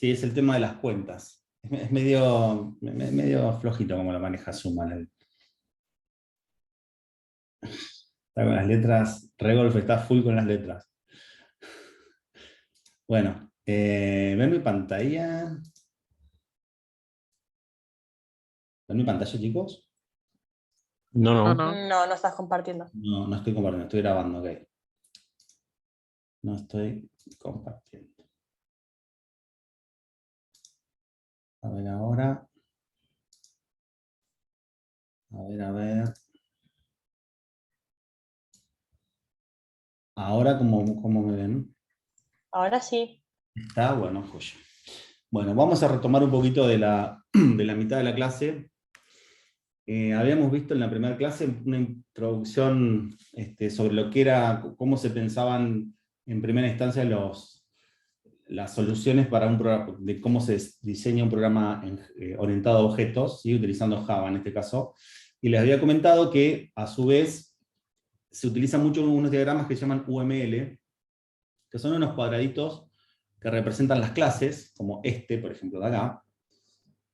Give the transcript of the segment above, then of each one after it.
Sí, es el tema de las cuentas. Es medio flojito como lo maneja Suman. Está con las letras, Regolf está full con las letras. Bueno, ¿ven mi pantalla? ¿Ven mi pantalla, chicos? No, No, no. no. No, no estás compartiendo. No, no estoy compartiendo, estoy grabando, ok. No estoy compartiendo. A ver ahora. A ver. Ahora, ¿cómo me ven? Ahora sí. Está bueno, joya. Bueno, vamos a retomar un poquito de la, de la mitad de la clase. Habíamos visto en la primera clase una introducción sobre lo que era, cómo se pensaban en primera instancia las soluciones para un programa, de cómo se diseña un programa orientado a objetos, ¿sí? Utilizando Java en este caso. Y les había comentado que, a su vez, se utilizan mucho unos diagramas que se llaman UML, que son unos cuadraditos que representan las clases, como este, por ejemplo, de acá,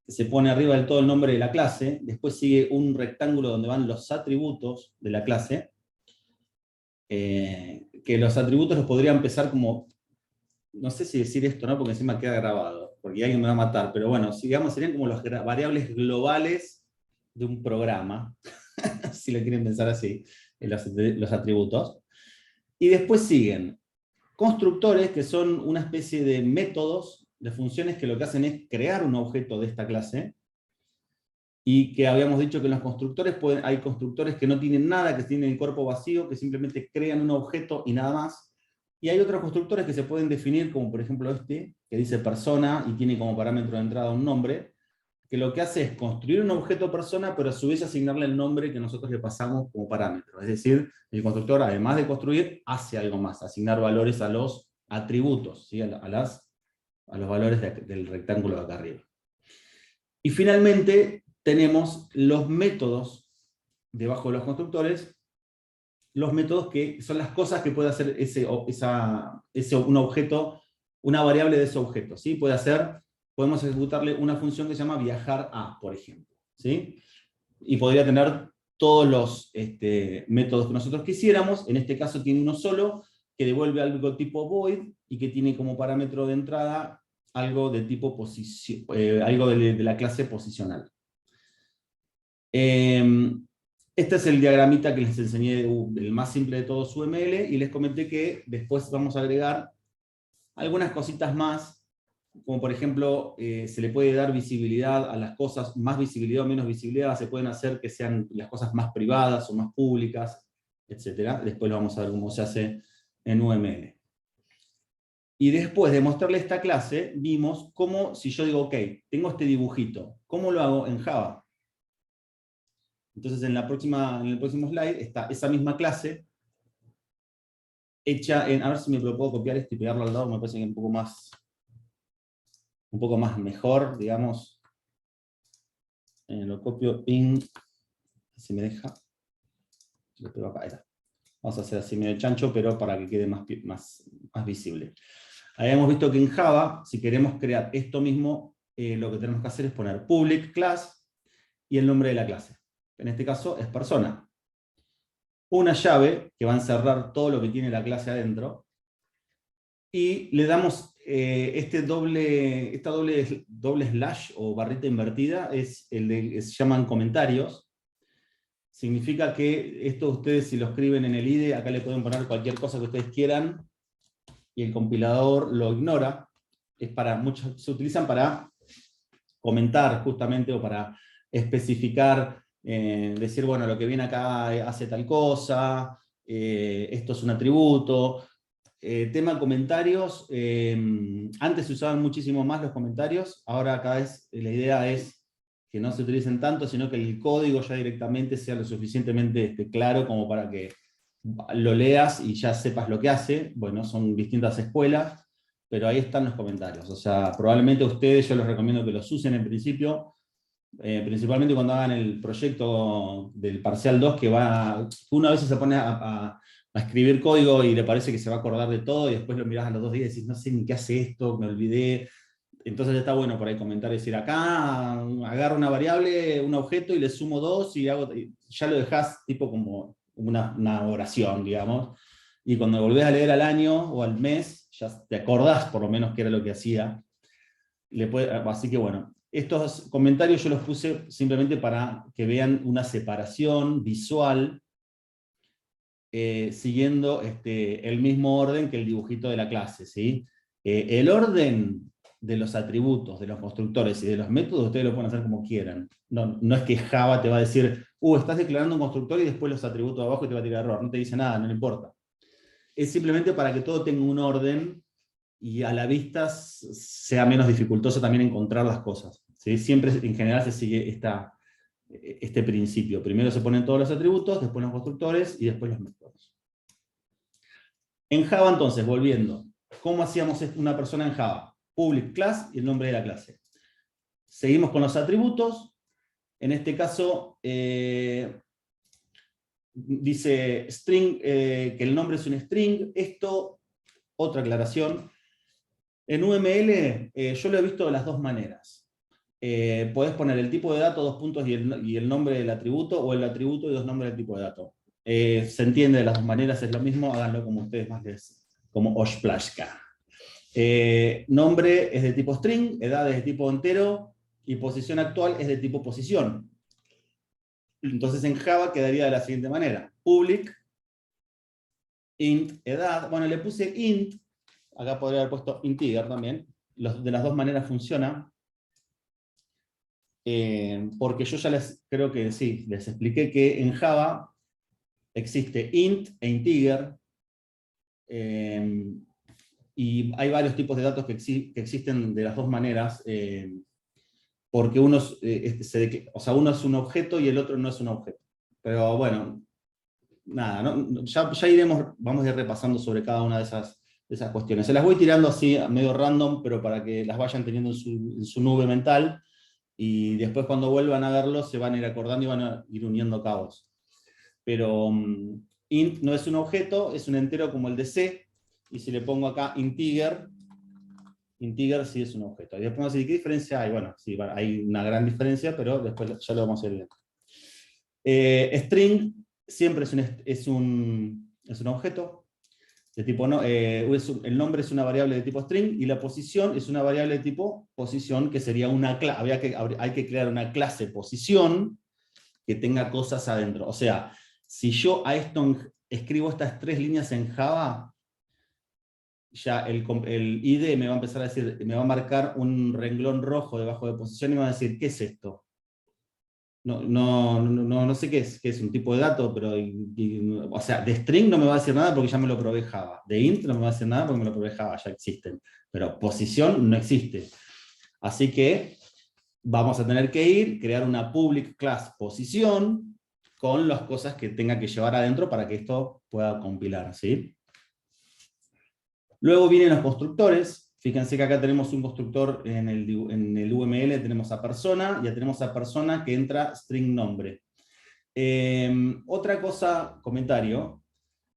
que se pone arriba del todo el nombre de la clase, después sigue un rectángulo donde van los atributos de la clase, que los atributos los podría empezar como, no sé si decir esto, ¿no? Porque encima queda grabado, porque alguien me va a matar, pero bueno, digamos, serían como las variables globales de un programa, si lo quieren pensar así, los atributos. Y después siguen constructores, que son una especie de métodos, de funciones que lo que hacen es crear un objeto de esta clase, y que habíamos dicho que en los constructores hay constructores que no tienen nada, que tienen el cuerpo vacío, que simplemente crean un objeto y nada más. Y hay otros constructores que se pueden definir, como por ejemplo este, que dice persona y tiene como parámetro de entrada un nombre, que lo que hace es construir un objeto persona, pero a su vez asignarle el nombre que nosotros le pasamos como parámetro. Es decir, el constructor, además de construir, hace algo más, asignar valores a los atributos, ¿sí? a los valores del rectángulo de acá arriba. Y finalmente tenemos los métodos debajo de los constructores, los métodos que son las cosas que puede hacer un objeto, una variable de ese objeto, ¿sí? Podemos ejecutarle una función que se llama viajar a, por ejemplo, ¿sí? Y podría tener todos los métodos que nosotros quisiéramos. En este caso tiene uno solo, que devuelve algo tipo void, y que tiene como parámetro de entrada algo de tipo algo de la clase posicional. Este es el diagramita que les enseñé, el más simple de todos, UML, y les comenté que después vamos a agregar algunas cositas más, como por ejemplo, se le puede dar visibilidad a las cosas, más visibilidad o menos visibilidad, se pueden hacer que sean las cosas más privadas o más públicas, etc. Después lo vamos a ver cómo se hace en UML. Y después de mostrarle esta clase, vimos cómo, si yo digo, ok, tengo este dibujito, ¿cómo lo hago en Java? Entonces en el próximo slide está esa misma clase, hecha en, a ver si me lo puedo copiar y pegarlo al lado, me parece que un poco más mejor, digamos. Lo copio, ping, si me deja. Lo pego acá, ahí está. Vamos a hacer así medio chancho, pero para que quede más visible. Habíamos visto que en Java, si queremos crear esto mismo, lo que tenemos que hacer es poner public class y el nombre de la clase. En este caso es persona. Una llave que va a encerrar todo lo que tiene la clase adentro. Y le damos esta doble slash o barrita invertida, se llaman comentarios. Significa que esto ustedes, si lo escriben en el IDE, acá le pueden poner cualquier cosa que ustedes quieran, y el compilador lo ignora. Se utilizan para comentar justamente, o para especificar, decir, bueno, lo que viene acá hace tal cosa, esto es un atributo. Tema comentarios, antes se usaban muchísimo más los comentarios, ahora cada vez la idea es que no se utilicen tanto, sino que el código ya directamente sea lo suficientemente claro como para que lo leas y ya sepas lo que hace. Bueno, son distintas escuelas, pero ahí están los comentarios. O sea, probablemente ustedes, yo les recomiendo que los usen en principio, principalmente cuando hagan el proyecto del parcial 2, que una vez se pone a escribir código y le parece que se va a acordar de todo, y después lo mirás a los 2 días y decís, no sé ni qué hace esto, me olvidé. Entonces está bueno por ahí comentar, decir, acá agarro una variable, un objeto y le sumo 2 y ya lo dejás tipo como una oración, digamos. Y cuando volvés a leer al año o al mes, ya te acordás por lo menos qué era lo que hacía. Así que bueno, estos comentarios yo los puse simplemente para que vean una separación visual siguiendo el mismo orden que el dibujito de la clase, ¿sí? El orden de los atributos, de los constructores y de los métodos, ustedes lo pueden hacer como quieran. No es que Java te va a decir, estás declarando un constructor y después los atributos de abajo y te va a tirar error. No te dice nada, no le importa. Es simplemente para que todo tenga un orden y a la vista sea menos dificultoso también encontrar las cosas, ¿sí? Siempre en general se sigue este principio. Primero se ponen todos los atributos, después los constructores y después los métodos. En Java entonces, volviendo, ¿cómo hacíamos una persona en Java? Public class y el nombre de la clase. Seguimos con los atributos. En este caso, dice string, que el nombre es un string. Esto, otra aclaración. En UML yo lo he visto de las dos maneras. Podés poner el tipo de dato, 2 puntos y el nombre del atributo, o el atributo y 2 nombres del tipo de dato. Se entiende de las dos maneras, es lo mismo, háganlo como ustedes más como Oshplashka. Nombre es de tipo string, edad es de tipo entero, y posición actual es de tipo posición. Entonces en Java quedaría de la siguiente manera. Public, int, edad. Bueno, le puse int, acá podría haber puesto integer también. De las dos maneras funciona. Porque yo ya creo que sí, les expliqué que en Java existe int e integer. Y hay varios tipos de datos que existen de las dos maneras, porque uno uno es un objeto y el otro no es un objeto. Pero bueno, nada, ya vamos a ir repasando sobre cada una de esas cuestiones. Se las voy tirando así, medio random, pero para que las vayan teniendo en su nube mental, y después cuando vuelvan a verlo se van a ir acordando y van a ir uniendo cabos. Pero int no es un objeto, es un entero como el de C, y si le pongo acá integer sí es un objeto. Y después vamos a decir, ¿qué diferencia hay? Bueno, sí, hay una gran diferencia, pero después ya lo vamos a ir viendo. String siempre es un objeto de tipo, el nombre es una variable de tipo string, y la posición es una variable de tipo posición, que sería una clase. Hay que crear una clase posición que tenga cosas adentro. O sea, si yo a esto escribo estas 3 líneas en Java, ya el IDE me va a empezar a decir, me va a marcar un renglón rojo debajo de posición y me va a decir, ¿qué es esto? No sé qué es un tipo de dato, pero o sea, de string no me va a decir nada porque ya me lo probé Java. De int no me va a decir nada porque me lo probé Java, ya existen. Pero posición no existe. Así que vamos a tener que crear una public class posición con las cosas que tenga que llevar adentro para que esto pueda compilar, ¿sí? Luego vienen los constructores. Fíjense que acá tenemos un constructor en el UML, tenemos a persona, ya tenemos a persona que entra string nombre. Otra cosa, comentario.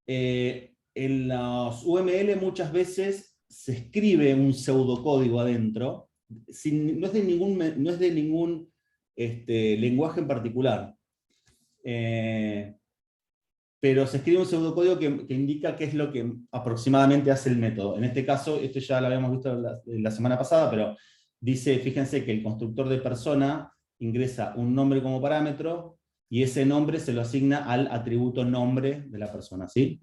En los UML muchas veces se escribe un pseudocódigo adentro, no es de ningún lenguaje en particular. Pero se escribe un pseudocódigo que indica qué es lo que aproximadamente hace el método. En este caso, esto ya lo habíamos visto la semana pasada, pero dice, fíjense que el constructor de persona ingresa un nombre como parámetro, y ese nombre se lo asigna al atributo nombre de la persona, ¿sí?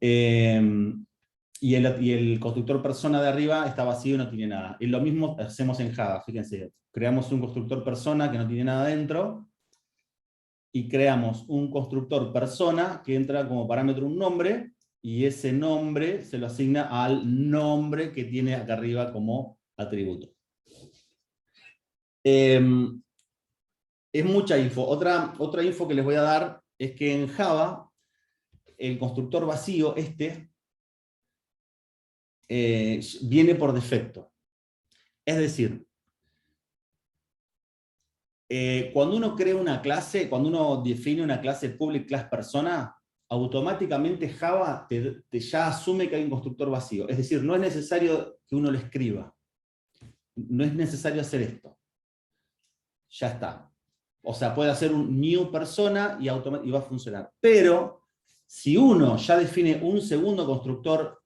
Y el constructor persona de arriba está vacío y no tiene nada. Y lo mismo hacemos en Java, fíjense, creamos un constructor persona que no tiene nada dentro, y creamos un constructor persona que entra como parámetro un nombre, y ese nombre se lo asigna al nombre que tiene acá arriba como atributo. Es mucha info. Otra info que les voy a dar es que en Java el constructor vacío, viene por defecto. Es decir, cuando uno crea una clase, cuando uno define una clase public class persona, automáticamente Java ya asume que hay un constructor vacío. Es decir, no es necesario que uno lo escriba. no es necesario hacer esto. Ya está. O sea, puede hacer un new persona y va a funcionar. Pero, si uno ya define un segundo constructor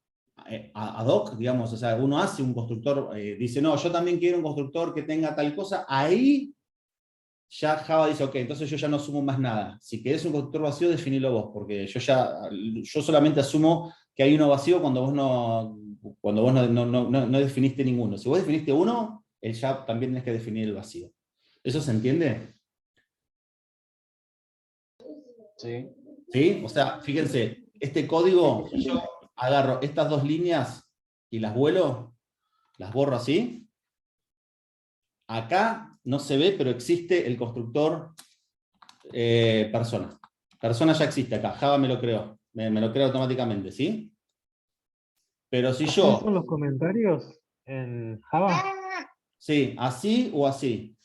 ad hoc, digamos, o sea, uno hace un constructor, dice, no, yo también quiero un constructor que tenga tal cosa, ahí ya Java dice, ok, entonces yo ya no asumo más nada. Si querés un constructor vacío, definilo vos, porque yo solamente asumo que hay uno vacío cuando vos no definiste ninguno. Si vos definiste uno, él ya también tenés que definir el vacío. ¿Eso se entiende? Sí. ¿Sí? O sea, fíjense, este código, si yo agarro estas dos líneas y las vuelo, las borro así, acá no se ve, pero existe el constructor persona. Persona ya existe acá, Java me lo creó, me lo crea automáticamente, ¿sí? Pero si ¿Así yo, son los comentarios en Java? sí, así o así.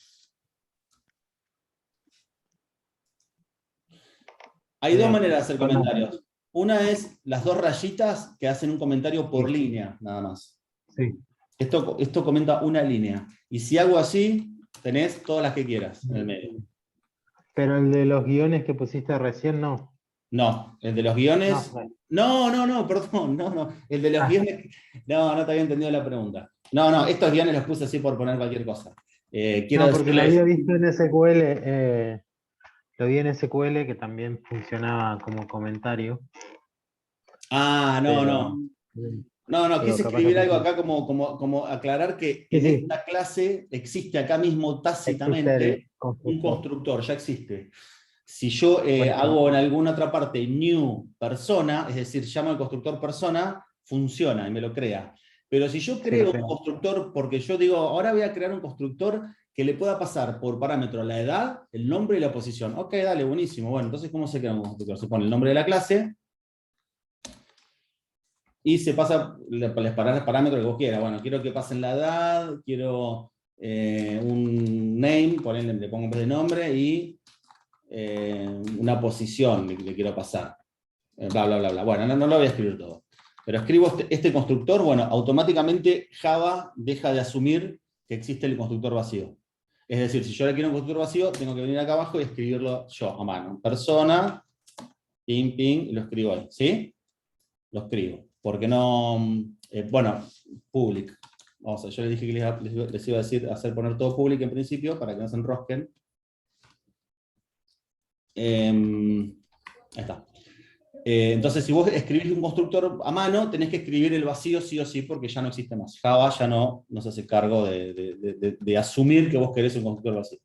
Hay dos Bien. maneras de hacer Con las- comentarios. Una es las dos rayitas que hacen un comentario por Sí. línea, nada más. Sí. Esto comenta una línea. Y si hago así, tenés todas las que quieras en el medio. Pero el de los guiones que pusiste recién, no. No, el de los guiones. No, perdón, no. El de los guiones. No te había entendido la pregunta. No, estos guiones los puse así por poner cualquier cosa. Quiero No, porque lo decirles. había visto en SQL, lo vi en SQL que también funcionaba como comentario. Ah, no. No, Digo, quise capaz escribir lo algo pusiste. acá como aclarar que Sí, en sí, esta clase existe acá mismo existe el tácitamente un constructor. constructor, ya existe. Si yo Buenísimo. hago en alguna otra parte new persona, es decir, llamo al constructor persona, funciona y me lo crea. Pero si yo Sí, creo lo un tengo. constructor, porque yo digo, ahora voy a crear un constructor que le pueda pasar por parámetro la edad, el nombre y la posición. Ok, dale, buenísimo. Bueno, entonces, ¿cómo se crea un constructor? Se pone el nombre de la clase y se pasa, les parás los parámetros que vos quieras. Bueno, quiero que pasen la edad, quiero un name, le pongo en vez de nombre, y una posición le quiero pasar. Bla, bla, bla, bla. Bueno, no lo voy a escribir todo. Pero escribo este constructor, bueno, automáticamente Java deja de asumir que existe el constructor vacío. Es decir, si yo le quiero un constructor vacío, tengo que venir acá abajo y escribirlo yo a mano. Persona, ping, y lo escribo ahí. ¿Sí? Lo escribo. Porque no, bueno, public. Vamos a ver, yo les dije que les iba a decir poner todo public en principio para que no se enrosquen. Ahí está. Entonces, si vos escribís un constructor a mano, tenés que escribir el vacío sí o sí, porque ya no existe más. Java ya no se hace cargo de asumir que vos querés un constructor vacío.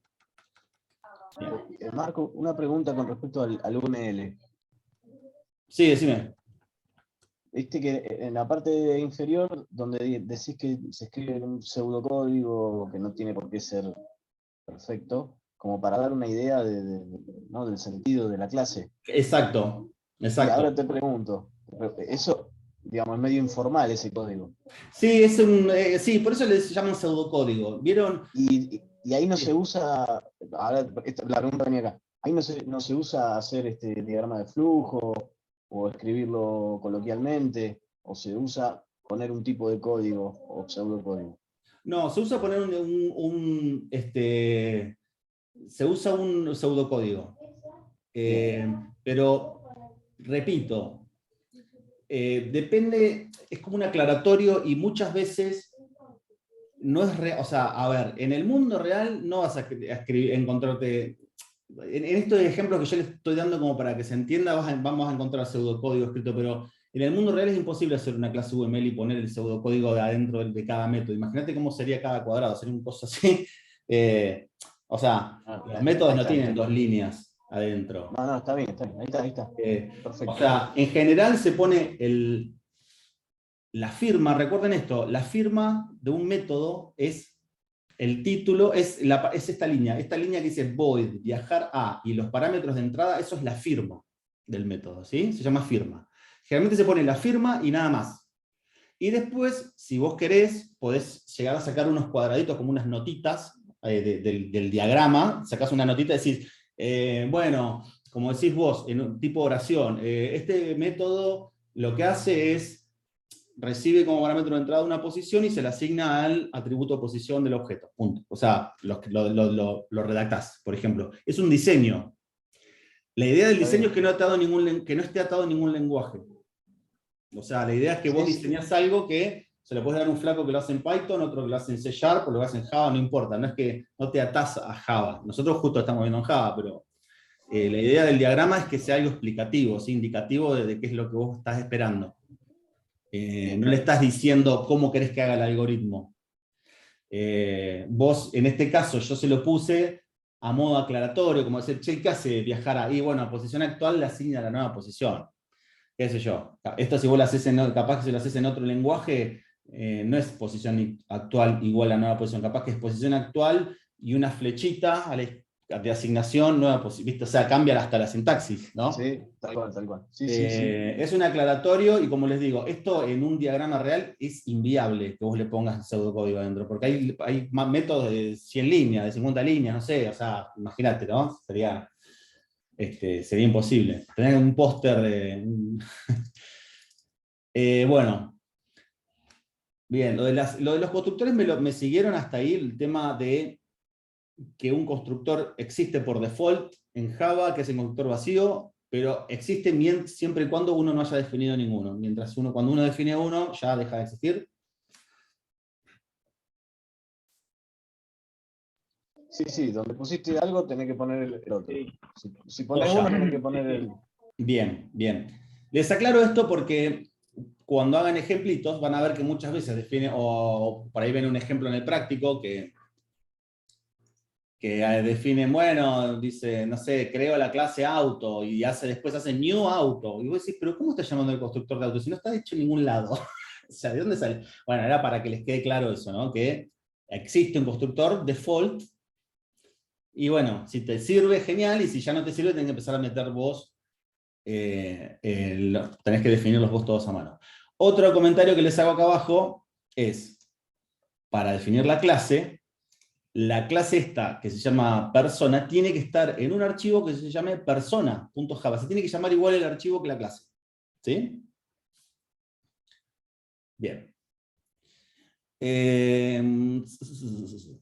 Marco, una pregunta con respecto al UML. Sí, decime. Viste que en la parte inferior, donde decís que se escribe en un pseudocódigo que no tiene por qué ser perfecto, como para dar una idea ¿no? del sentido de la clase. Exacto. Y ahora te pregunto, eso, digamos, es medio informal ese código. Sí, sí, por eso les llaman pseudocódigo. ¿Vieron? Y ahí no se usa, ahora la pregunta venía acá, ahí no se usa hacer diagrama de flujo o escribirlo coloquialmente, o se usa poner un tipo de código o pseudocódigo. No, se usa poner se usa un pseudocódigo. Pero, repito, depende, es como un aclaratorio y muchas veces no es real. O sea, a ver, en el mundo real no vas a encontrarte. En estos ejemplos que yo les estoy dando como para que se entienda, vamos a encontrar pseudocódigo escrito, pero en el mundo real es imposible hacer una clase UML y poner el pseudocódigo de adentro de cada método. Imagínate cómo sería cada cuadrado, sería un cosa así. O sea, los métodos no tienen dos líneas adentro. No, está bien, ahí está. Perfecto. O sea, en general se pone la firma, recuerden esto, la firma de un método es el título, es esta línea que dice void, viajar a, y los parámetros de entrada, eso es la firma del método, ¿sí? Se llama firma. Generalmente se pone la firma y nada más. Y después, si vos querés, podés llegar a sacar unos cuadraditos como unas notitas del diagrama, sacás una notita y decís, bueno, como decís vos, en un tipo de oración, este método lo que hace es recibe como parámetro de entrada una posición y se le asigna al atributo posición del objeto. Punto. O sea, lo redactás, por ejemplo. Es un diseño. La idea del diseño es que no esté atado a ningún lenguaje. O sea, la idea es que vos diseñás algo que se le puede dar a un flaco que lo hace en Python, otro que lo hace en C# o lo hace en Java, no importa. No es que no te atás a Java. Nosotros justo estamos viendo en Java, pero la idea del diagrama es que sea algo explicativo, ¿sí? Indicativo de qué es lo que vos estás esperando. No le estás diciendo cómo querés que haga el algoritmo. Vos, en este caso, yo se lo puse a modo aclaratorio, como decir, che, ¿qué hace viajar ahí? Bueno, a posición actual le asigna la nueva posición. Qué sé yo. Esto si vos lo haces capaz que si lo haces en otro lenguaje, no es posición actual igual a nueva posición, capaz que es posición actual y una flechita de asignación, nueva posición, ¿viste? O sea, cambia hasta la sintaxis, ¿no? Sí, tal cual, tal cual. Sí. Es un aclaratorio y como les digo, esto en un diagrama real es inviable que vos le pongas pseudocódigo adentro, porque hay más métodos de 100 líneas, de 50 líneas, no sé, o sea, imagínate, ¿no? Sería imposible. Tener un póster de... bueno, bien, lo de los constructores me siguieron hasta ahí, el tema de que un constructor existe por default en Java, que es el constructor vacío, pero existe siempre y cuando uno no haya definido ninguno. Cuando uno define uno, ya deja de existir. Sí, donde pusiste algo tenés que poner el otro. Si pones O ya. uno, tenés que poner el... Bien. Les aclaro esto porque cuando hagan ejemplitos van a ver que muchas veces define, o por ahí ven un ejemplo en el práctico que definen, bueno, dice, no sé, creo la clase auto y después hace new auto. Y vos decís, pero ¿cómo está llamando el constructor de auto? Si no está hecho en ningún lado. O sea, ¿de dónde sale? Bueno, era para que les quede claro eso, ¿no? Que existe un constructor default y bueno, si te sirve, genial, y si ya no te sirve, tenés que empezar a meter vos, tenés que definirlos vos todos a mano. Otro comentario que les hago acá abajo es, para definir la clase esta, que se llama persona, tiene que estar en un archivo que se llame persona.java. Se tiene que llamar igual el archivo que la clase. ¿Sí? Bien.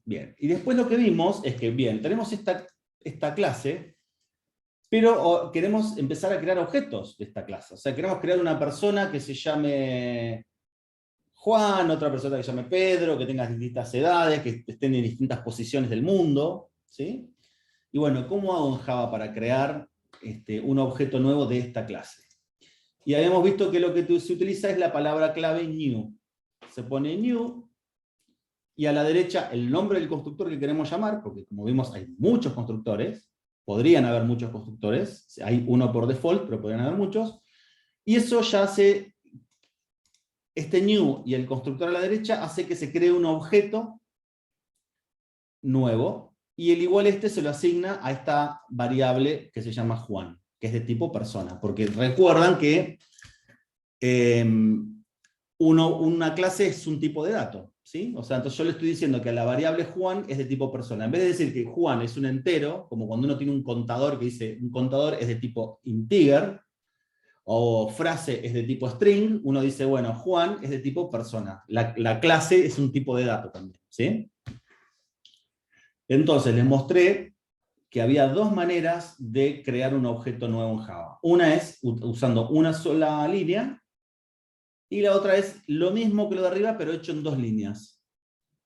Bien. Y después lo que vimos es que, bien, tenemos esta clase, pero queremos empezar a crear objetos de esta clase. O sea, queremos crear una persona que se llame Juan, otra persona que se llame Pedro, que tenga distintas edades, que estén en distintas posiciones del mundo, ¿sí? Y bueno, ¿cómo hago en Java para crear un objeto nuevo de esta clase? Y habíamos visto que lo que se utiliza es la palabra clave new. Se pone new, y a la derecha el nombre del constructor que queremos llamar, porque como vimos hay muchos constructores, podrían haber muchos constructores, hay uno por default, pero podrían haber muchos, y eso ya hace... Este new y el constructor a la derecha hace que se cree un objeto nuevo, y el igual se lo asigna a esta variable que se llama Juan, que es de tipo persona, porque recuerdan que una clase es un tipo de dato, ¿sí? O sea, entonces yo le estoy diciendo que a la variable Juan es de tipo persona. En vez de decir que Juan es un entero, como cuando uno tiene un contador que dice un contador es de tipo integer, o frase es de tipo string, uno dice, bueno, Juan es de tipo persona. La clase es un tipo de dato también, ¿sí? Entonces les mostré que había dos maneras de crear un objeto nuevo en Java. Una es usando una sola línea, y la otra es lo mismo que lo de arriba, pero hecho en dos líneas.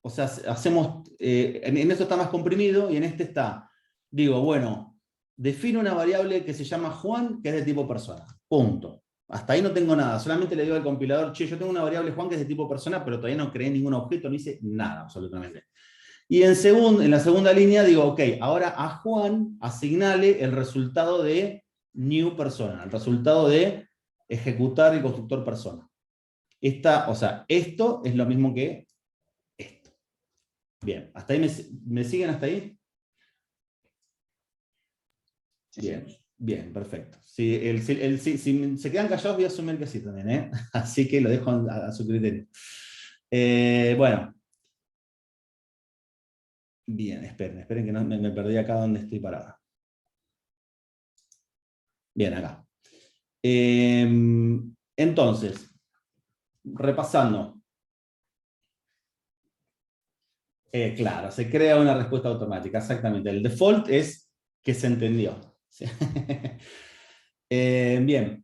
O sea, hacemos, en esto está más comprimido, y en este está, digo, bueno, defino una variable que se llama Juan, que es de tipo persona. Punto. Hasta ahí no tengo nada, solamente le digo al compilador, che, yo tengo una variable Juan que es de tipo persona, pero todavía no creé ningún objeto, no hice nada absolutamente. Y en la segunda línea digo, ok, ahora a Juan asignale el resultado de new persona, el resultado de ejecutar el constructor persona. O sea, esto es lo mismo que esto. Bien, ¿hasta ahí me siguen hasta ahí? Bien. Bien, perfecto. Si se quedan callados, voy a asumir que sí también, ¿eh? Así que lo dejo a su criterio. Bueno. Bien, esperen que no, me perdí acá donde estoy parada. Bien, acá. Entonces, repasando. Claro, se crea una respuesta automática, exactamente. El default es que se entendió. ¿Sí? Bien.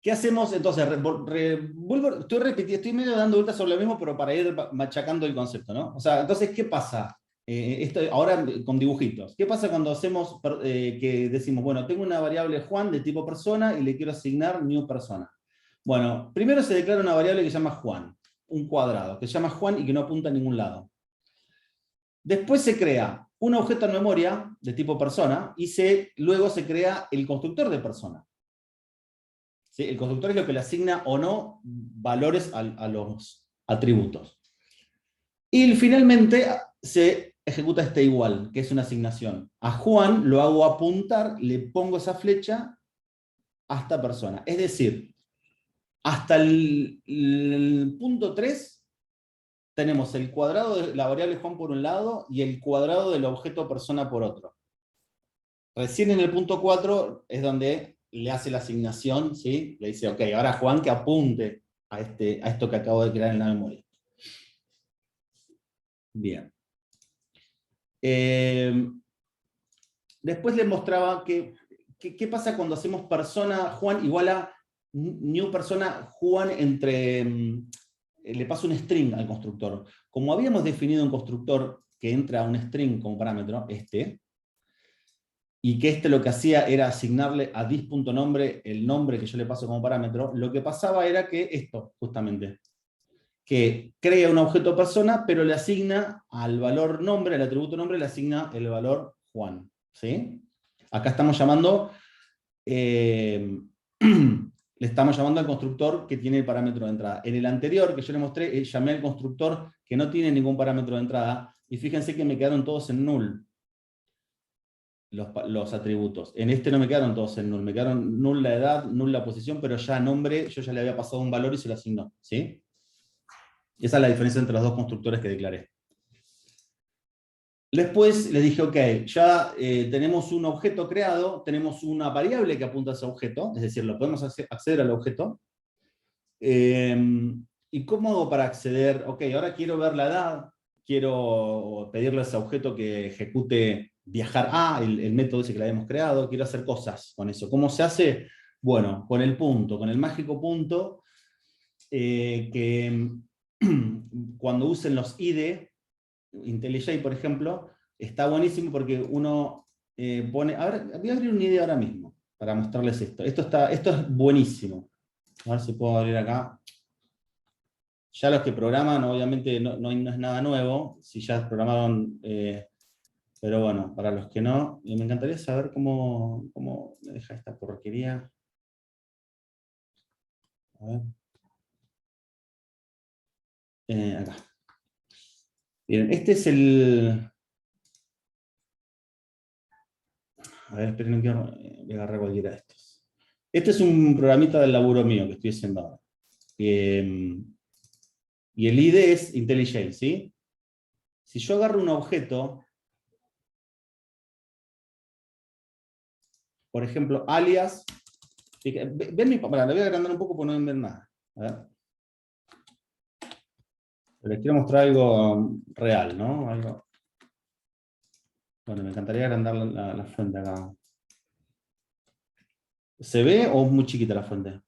¿Qué hacemos entonces? Estoy repitiendo, estoy medio dando vueltas sobre lo mismo, pero para ir machacando el concepto, ¿no? O sea, entonces, ¿qué pasa? Esto, ahora con dibujitos. ¿Qué pasa cuando hacemos que decimos, bueno, tengo una variable Juan de tipo persona y le quiero asignar new persona? Bueno, primero se declara una variable que se llama Juan, un cuadrado, que se llama Juan y que no apunta a ningún lado. Después se crea un objeto en memoria de tipo persona y luego se crea el constructor de persona. ¿Sí? El constructor es lo que le asigna o no valores a los atributos. Y finalmente se ejecuta este igual, que es una asignación. A Juan lo hago apuntar, le pongo esa flecha hasta persona. Es decir, hasta el punto 3 tenemos el cuadrado de la variable Juan por un lado y el cuadrado del objeto persona por otro. Recién en el punto 4 es donde le hace la asignación, ¿sí? Le dice, ok, ahora Juan que apunte a esto que acabo de crear en la memoria. Bien. Después le mostraba qué pasa cuando hacemos persona Juan igual a new persona Juan le paso un string al constructor. Como habíamos definido un constructor que entra a un string como parámetro, y que lo que hacía era asignarle a dis.nombre el nombre que yo le paso como parámetro, lo que pasaba era que justamente, que crea un objeto persona, pero le asigna al valor nombre, al atributo nombre, le asigna el valor Juan. ¿Sí? Acá estamos llamando, le estamos llamando al constructor que tiene el parámetro de entrada. En el anterior que yo le mostré, llamé al constructor que no tiene ningún parámetro de entrada, y fíjense que me quedaron todos en null. Los atributos. En este no me quedaron todos en null, me quedaron null la edad, null la posición, pero ya nombre yo ya le había pasado un valor y se lo asignó. ¿Sí? Esa es la diferencia entre los dos constructores que declaré. Después le dije, ok, ya tenemos un objeto creado, tenemos una variable que apunta a ese objeto, es decir, lo podemos acceder al objeto. ¿Y cómo hago para acceder? Ok, ahora quiero ver la edad, quiero pedirle a ese objeto que ejecute viajar el método ese que le habíamos creado, quiero hacer cosas con eso. ¿Cómo se hace? Bueno, con el punto, con el mágico punto, que cuando usen los IDE, IntelliJ por ejemplo, está buenísimo porque uno pone, a ver, voy a abrir un IDE ahora mismo, para mostrarles esto. Esto es buenísimo. A ver si puedo abrir acá. Ya los que programan, obviamente no es nada nuevo, si ya programaron, pero bueno, para los que no, me encantaría saber cómo me deja esta porquería. A ver. Acá. Bien, este es el... A ver, esperen, no quiero voy a agarrar cualquiera de estos. Este es un programita del laburo mío que estoy haciendo ahora. Y el IDE es IntelliJ, ¿sí? Si yo agarro un objeto, por ejemplo, alias, ven mi papá, lo voy a agrandar un poco porque no ven nada. A ver. Les quiero mostrar algo real, ¿no? Algo... Bueno, me encantaría agrandar la fuente acá. ¿Se ve o es muy chiquita la fuente?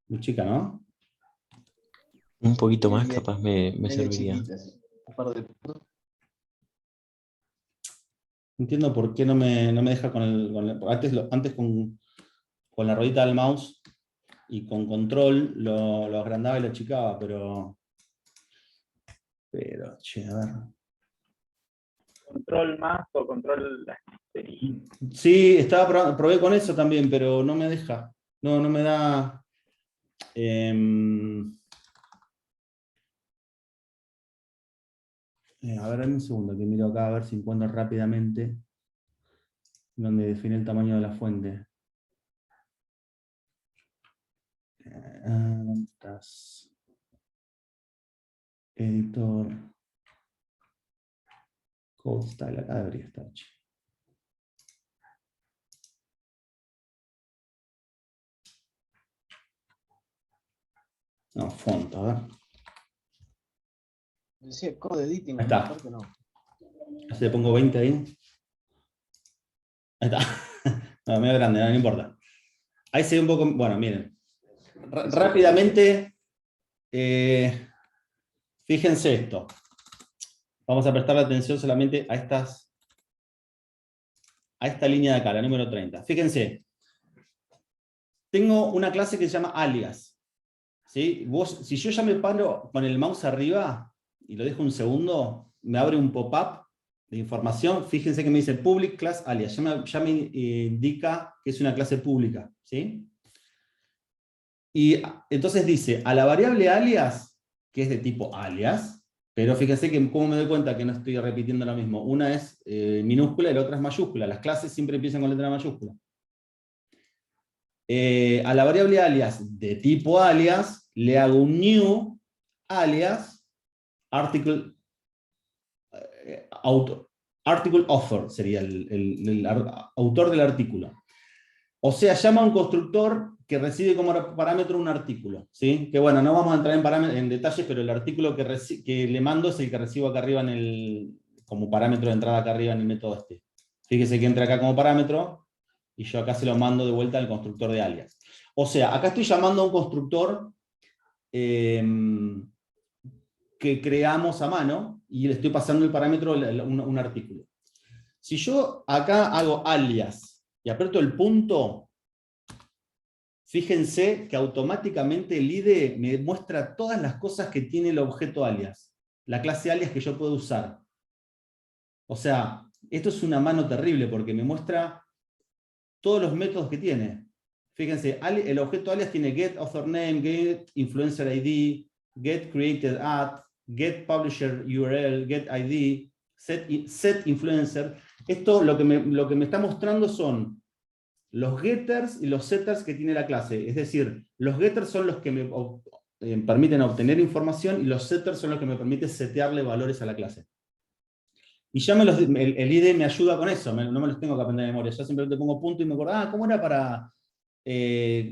Muy chica, ¿no? Un poquito más Media, capaz me media serviría. chiquita, sí. Un par de puntos. No entiendo por qué no me deja antes con la ruedita del mouse y con control lo agrandaba y lo achicaba, pero che, a ver. Control más o control asterisco. Sí, probé con eso también, pero no me deja. No me da. A ver, dame un segundo que miro acá a ver si encuentro rápidamente donde define el tamaño de la fuente. Editor. Code style, acá debería estar. No, font, a ver. Decía code editing. Ahí está. Aparte no. Así le pongo 20 ahí. Ahí está. No, medio grande, no importa. Ahí se ve un poco, bueno, miren. Rápidamente, fíjense esto. Vamos a prestar atención solamente a esta línea de acá, la número 30. Fíjense. Tengo una clase que se llama alias. ¿Sí? Si yo ya me paro con el mouse arriba y lo dejo un segundo, me abre un pop-up de información. Fíjense que me dice public class alias. Ya me indica que es una clase pública. ¿Sí? Y entonces dice, a la variable alias, que es de tipo alias, pero fíjense que cómo me doy cuenta que no estoy repitiendo lo mismo. Una es minúscula y la otra es mayúscula. Las clases siempre empiezan con letra mayúscula. A la variable alias de tipo alias le hago un new alias article author, sería el autor del artículo. O sea, llama a un constructor que recibe como parámetro un artículo. ¿Sí? Que bueno, no vamos a entrar en detalles, pero el artículo que le mando es el que recibo acá arriba como parámetro de entrada acá arriba en el método este. Fíjese que entra acá como parámetro, y yo acá se lo mando de vuelta al constructor de alias. O sea, acá estoy llamando a un constructor que creamos a mano, y le estoy pasando el parámetro un artículo. Si yo acá hago alias, y aprieto el punto, fíjense que automáticamente el IDE me muestra todas las cosas que tiene el objeto alias, la clase alias que yo puedo usar. O sea, esto es una mano terrible, porque me muestra todos los métodos que tiene. Fíjense, el objeto alias tiene getAuthorName, getInfluencerID, getCreatedAt, getPublisherURL, getID, setInfluencer. Esto lo que me está mostrando son los getters y los setters que tiene la clase. Es decir, los getters son los que me permiten obtener información, y los setters son los que me permiten setearle valores a la clase. Y ya el IDE me ayuda con eso, no me los tengo que aprender de memoria. Yo simplemente pongo punto y me acuerdo, ¿cómo era para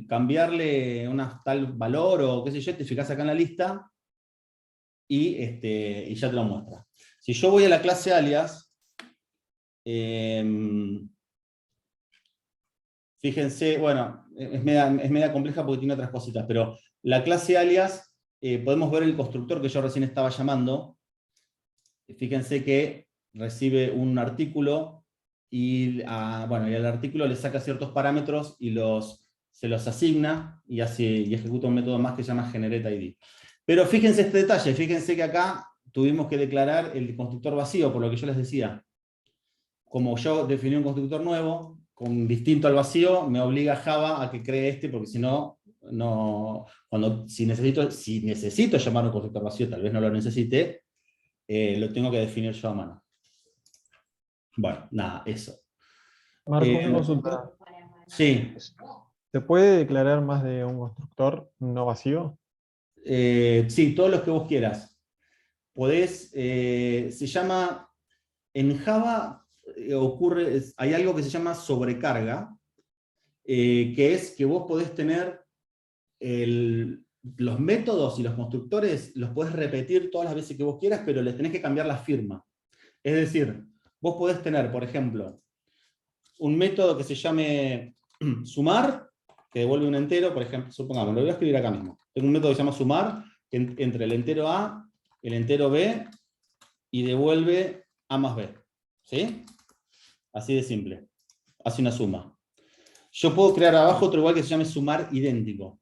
cambiarle tal valor o qué sé yo? Te fijas acá en la lista y ya te lo muestra. Si yo voy a la clase alias, fíjense, bueno, es media compleja porque tiene otras cositas, pero la clase alias, podemos ver el constructor que yo recién estaba llamando. Fíjense que recibe un artículo y al artículo le saca ciertos parámetros y se los asigna y ejecuta un método más que se llama generateID. Pero fíjense este detalle, fíjense que acá tuvimos que declarar el constructor vacío, por lo que yo les decía. Como yo definí un constructor nuevo, distinto al vacío, me obliga Java a que cree porque si no, si necesito llamar a un constructor vacío, tal vez no lo necesite, lo tengo que definir yo a mano. Bueno, nada, eso. Marco, una consulta. Sí. ¿Se puede declarar más de un constructor no vacío? Sí, todos los que vos quieras. Podés, se llama, en Java hay algo que se llama sobrecarga, que es que vos podés tener los métodos y los constructores, los podés repetir todas las veces que vos quieras, pero les tenés que cambiar la firma. Es decir, vos podés tener, por ejemplo, un método que se llame sumar, que devuelve un entero, por ejemplo, supongamos, lo voy a escribir acá mismo. Tengo un método que se llama sumar, que entre el entero A, el entero B, y devuelve A más B. ¿Sí? Así de simple. Hace una suma. Yo puedo crear abajo otro igual que se llame sumar idéntico.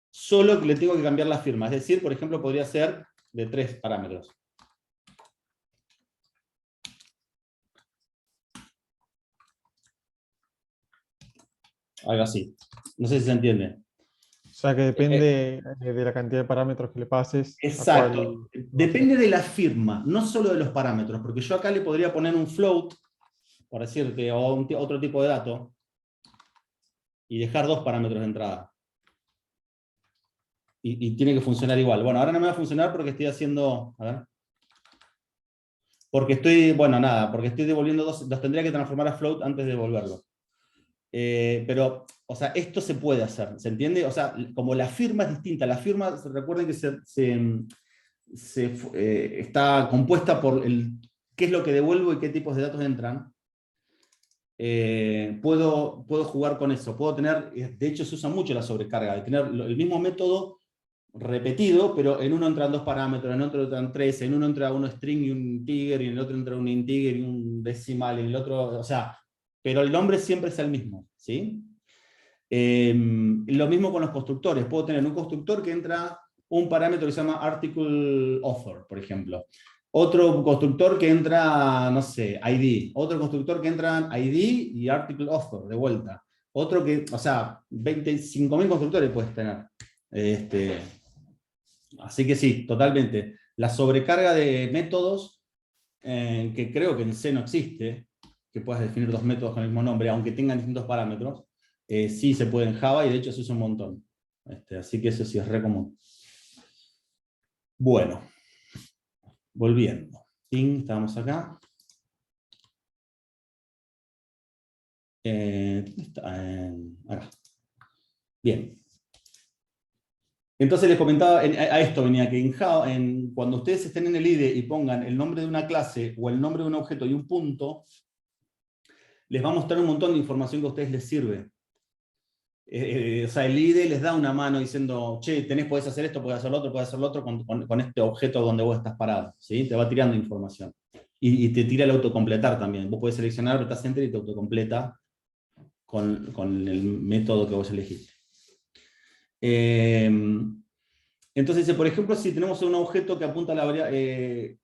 Solo que le tengo que cambiar la firma. Es decir, por ejemplo, podría ser de 3 parámetros. Algo así. No sé si se entiende. O sea que depende de la cantidad de parámetros que le pases. Exacto. Depende de la firma, no solo de los parámetros, porque yo acá le podría poner un float, por decirte, o otro tipo de dato, y dejar 2 parámetros de entrada. Y tiene que funcionar igual. Bueno, ahora no me va a funcionar porque estoy haciendo... A ver. Porque estoy devolviendo 2, los tendría que transformar a float antes de devolverlo. Pero, o sea, esto se puede hacer, ¿se entiende? O sea, como la firma es distinta, la firma, recuerden que está compuesta por qué es lo que devuelvo y qué tipos de datos entran. Puedo jugar con eso, puedo tener, de hecho se usa mucho la sobrecarga, de tener el mismo método repetido, pero en uno entran 2 parámetros, en otro entran 3, en uno entra un string y un integer, y en el otro entra un integer y un decimal, y en el otro, o sea, pero el nombre siempre es el mismo, ¿sí? Lo mismo con los constructores, puedo tener un constructor que entra un parámetro que se llama article author, por ejemplo. Otro constructor que entra, no sé, ID. Otro constructor que entra ID y article author, de vuelta. Otro que, o sea, 25.000 constructores puedes tener. Así que sí, totalmente. La sobrecarga de métodos, que creo que en C no existe, que puedas definir 2 métodos con el mismo nombre, aunque tengan distintos parámetros, sí se puede en Java y de hecho se usa un montón. Así que eso sí es re común. Bueno, volviendo. Estábamos acá. ¿Dónde está? Acá. Bien. Entonces les comentaba, a esto venía, que en Java, cuando ustedes estén en el IDE y pongan el nombre de una clase o el nombre de un objeto y un punto, les va a mostrar un montón de información que a ustedes les sirve. O sea, el IDE les da una mano diciendo, che, podés hacer esto, podés hacer lo otro con este objeto donde vos estás parado, ¿sí? Te va tirando información. Y te tira el autocompletar también. Vos podés seleccionar, apretás Enter y te autocompleta con el método que vos elegiste. Entonces, por ejemplo, si tenemos un objeto que apunta a la variable,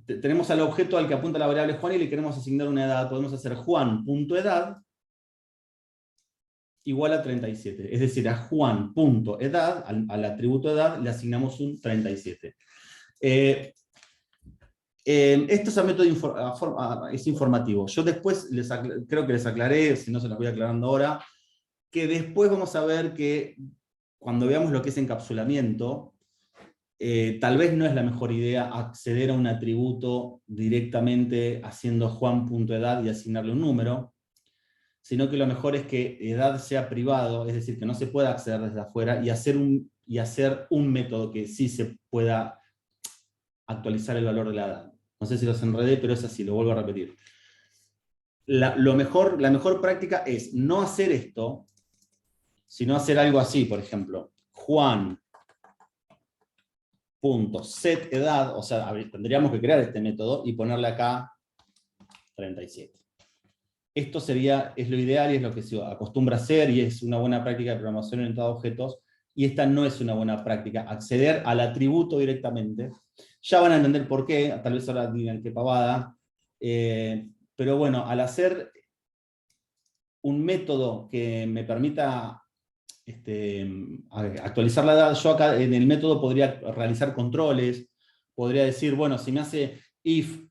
tenemos al objeto al que apunta la variable Juan y le queremos asignar una edad, podemos hacer Juan.edad igual a 37. Es decir, a Juan.edad, al atributo edad, le asignamos un 37. Esto es a método es informativo. Yo después creo que les aclaré, si no se los voy aclarando ahora, que después vamos a ver que cuando veamos lo que es encapsulamiento, tal vez no es la mejor idea acceder a un atributo directamente haciendo Juan.edad y asignarle un número, sino que lo mejor es que edad sea privado, es decir, que no se pueda acceder desde afuera, y hacer un método que sí se pueda actualizar el valor de la edad. No sé si los enredé, pero es así, lo vuelvo a repetir. La mejor práctica es no hacer esto, sino hacer algo así, por ejemplo, Juan.setEdad, o sea, tendríamos que crear este método y ponerle acá 37. Esto es lo ideal y es lo que se acostumbra a hacer y es una buena práctica de programación orientada a objetos, y esta no es una buena práctica, acceder al atributo directamente. Ya van a entender por qué, tal vez ahora digan qué pavada, pero bueno, al hacer un método que me permita actualizar la edad, yo acá en el método podría realizar controles, podría decir, bueno, si me hace if,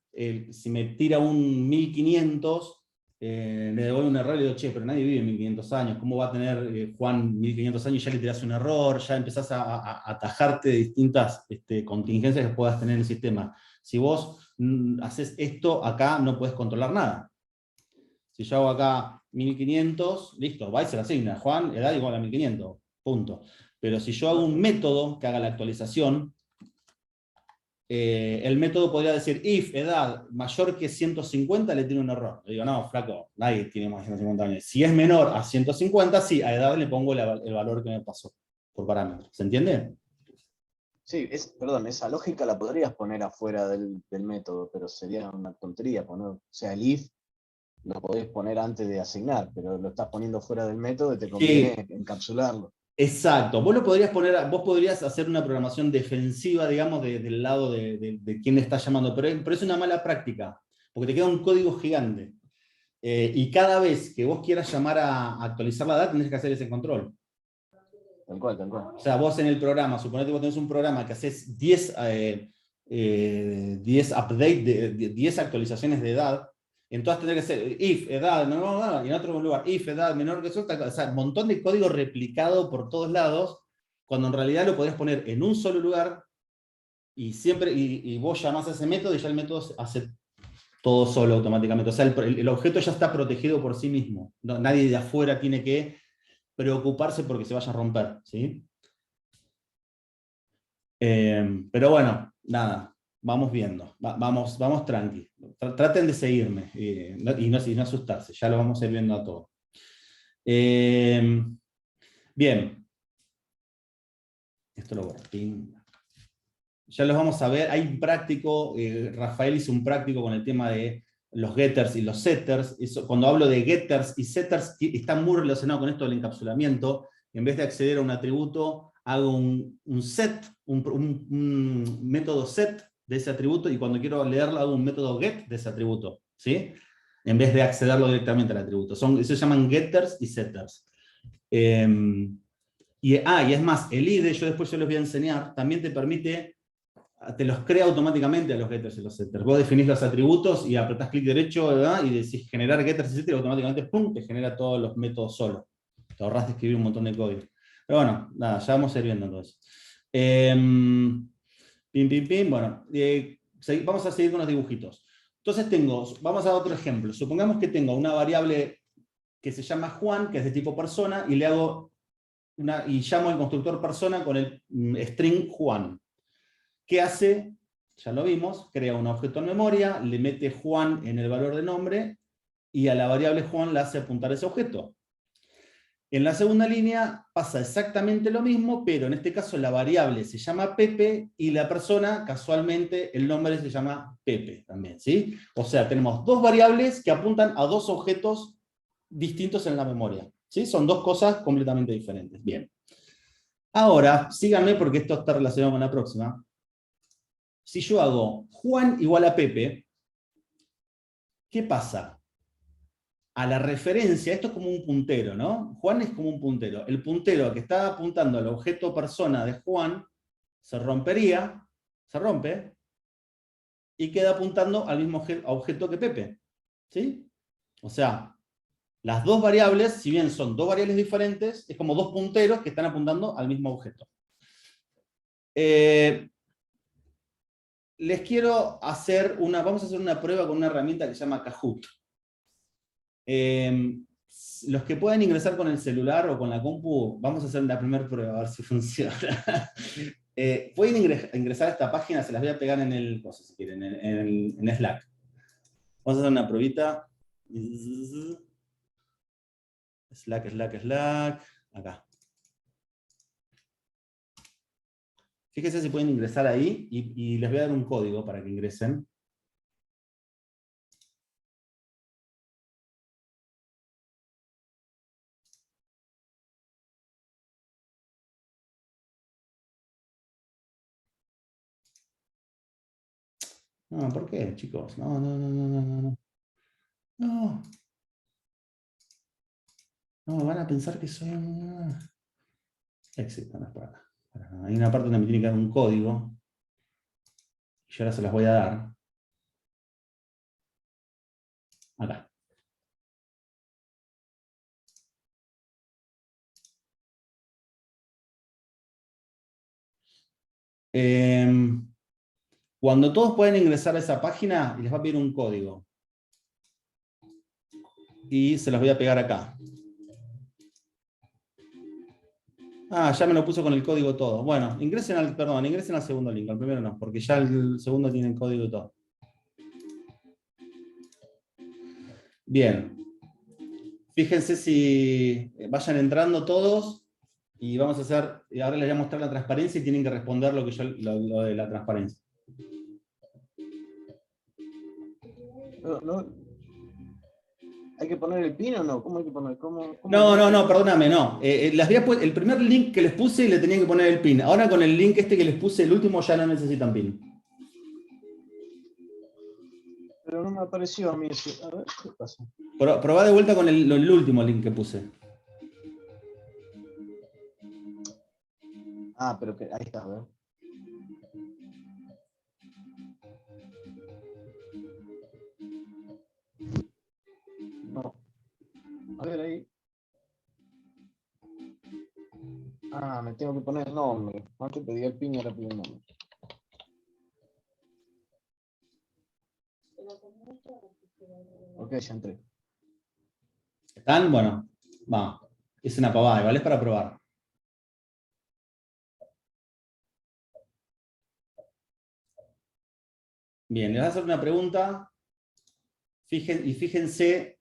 si me tira un 1500, le devuelve un error y le digo, che, pero nadie vive 1500 años, ¿cómo va a tener Juan 1500 años? Y ya le tirás un error, ya empezás a atajarte de distintas contingencias que puedas tener en el sistema. Si vos haces esto, acá no puedes controlar nada. Si yo hago acá 1500, listo, va y se le asigna. Juan, edad igual a 1500, punto. Pero si yo hago un método que haga la actualización, el método podría decir, if edad mayor que 150, le tiene un error. Le digo, no, flaco, nadie tiene más de 150 años. Si es menor a 150, sí, a edad le pongo el valor que me pasó por parámetro. ¿Se entiende? Sí, perdón, esa lógica la podrías poner afuera del método, pero sería una tontería poner, o sea, el if lo podés poner antes de asignar, pero lo estás poniendo fuera del método y te conviene encapsularlo. Exacto, vos lo podrías poner, vos podrías hacer una programación defensiva, digamos, del lado de quién le está llamando, pero es una mala práctica, porque te queda un código gigante. Y cada vez que vos quieras llamar a actualizar la edad, tenés que hacer ese control. Tal cual, tal cual. O sea, vos en el programa, suponete que vos tenés un programa que haces 10 updates, 10 actualizaciones de edad, entonces tendría que ser if, edad, no, y en otro lugar, if, edad, menor que eso, o sea, un montón de código replicado por todos lados, cuando en realidad lo podés poner en un solo lugar, y siempre, y vos llamás a ese método, y ya el método hace todo solo automáticamente. O sea, el objeto ya está protegido por sí mismo. Nadie de afuera tiene que preocuparse porque se vaya a romper, ¿sí? Pero bueno, nada, vamos viendo, vamos tranqui. Traten de seguirme y no asustarse, ya lo vamos a ir viendo a todo. Bien. Esto lo borro. Ya los vamos a ver. Hay un práctico, Rafael hizo un práctico con el tema de los getters y los setters. Cuando hablo de getters y setters, está muy relacionado con esto del encapsulamiento. En vez de acceder a un atributo, hago un set, un método set de ese atributo, y cuando quiero leerlo hago un método get de ese atributo, ¿sí? En vez de accederlo directamente al atributo. Eso se llaman getters y setters. Y es más, el IDE, yo después les voy a enseñar, también te permite, te los crea automáticamente a los getters y los setters. Vos definís los atributos y apretás clic derecho, ¿verdad? Y decís generar getters y setters, y automáticamente ¡pum!, te genera todos los métodos solo. Te ahorrás de escribir un montón de código. Pero bueno, nada, ya vamos a ir viendo entonces. Bueno, vamos a seguir con los dibujitos. Entonces vamos a dar otro ejemplo. Supongamos que tengo una variable que se llama Juan, que es de tipo persona, y le hago y llamo al constructor persona con el string Juan. ¿Qué hace? Ya lo vimos, crea un objeto en memoria, le mete Juan en el valor de nombre, y a la variable Juan le hace apuntar ese objeto. En la segunda línea pasa exactamente lo mismo, pero en este caso la variable se llama Pepe, y la persona, casualmente, el nombre se llama Pepe también, ¿sí? O sea, tenemos dos variables que apuntan a dos objetos distintos en la memoria, ¿sí? Son dos cosas completamente diferentes. Bien. Ahora, síganme porque esto está relacionado con la próxima. Si yo hago Juan igual a Pepe, ¿qué pasa? A la referencia, esto es como un puntero, ¿no? Juan es como un puntero. El puntero que está apuntando al objeto persona de Juan se rompe, y queda apuntando al mismo objeto que Pepe, ¿sí? O sea, las dos variables, si bien son dos variables diferentes, es como dos punteros que están apuntando al mismo objeto. Les quiero hacer vamos a hacer una prueba con una herramienta que se llama Kahoot. Los que pueden ingresar con el celular o con la compu, vamos a hacer la primera prueba, a ver si funciona. Pueden ingresar a esta página, se las voy a pegar en el, no sé si quieren, en Slack. Vamos a hacer una pruebita. Slack, acá. Fíjense si pueden ingresar ahí, y les voy a dar un código para que ingresen. No, ¿por qué, chicos? No. No. No, van a pensar que soy un... Éxito, no es por acá. Hay una parte donde me tiene que dar un código. Y yo ahora se las voy a dar. Acá. Cuando todos pueden ingresar a esa página, les va a pedir un código. Y se los voy a pegar acá. Ya me lo puso con el código todo. Bueno, ingresen al segundo link. Al primero no, porque ya el segundo tiene el código y todo. Bien. Fíjense si vayan entrando todos, y vamos a hacer, ahora les voy a mostrar la transparencia y tienen que responder lo de la transparencia. No. ¿Hay que poner el pin o no? ¿Cómo hay que poner? No, perdóname, no. El primer link que les puse le tenían que poner el pin. Ahora con el link que les puse, el último, ya no necesitan pin. Pero no me apareció a mí ese. A ver, ¿qué pasa? Probá de vuelta con el último link que puse. Pero que ahí está, a ver. No. A ver ahí. Me tengo que poner el nombre. Antes pedí el pin y ahora pedí el nombre. Ok, ya entré. ¿Están? Bueno, vamos. Es una pavada, igual es para probar. Bien, les voy a hacer una pregunta. Fíjense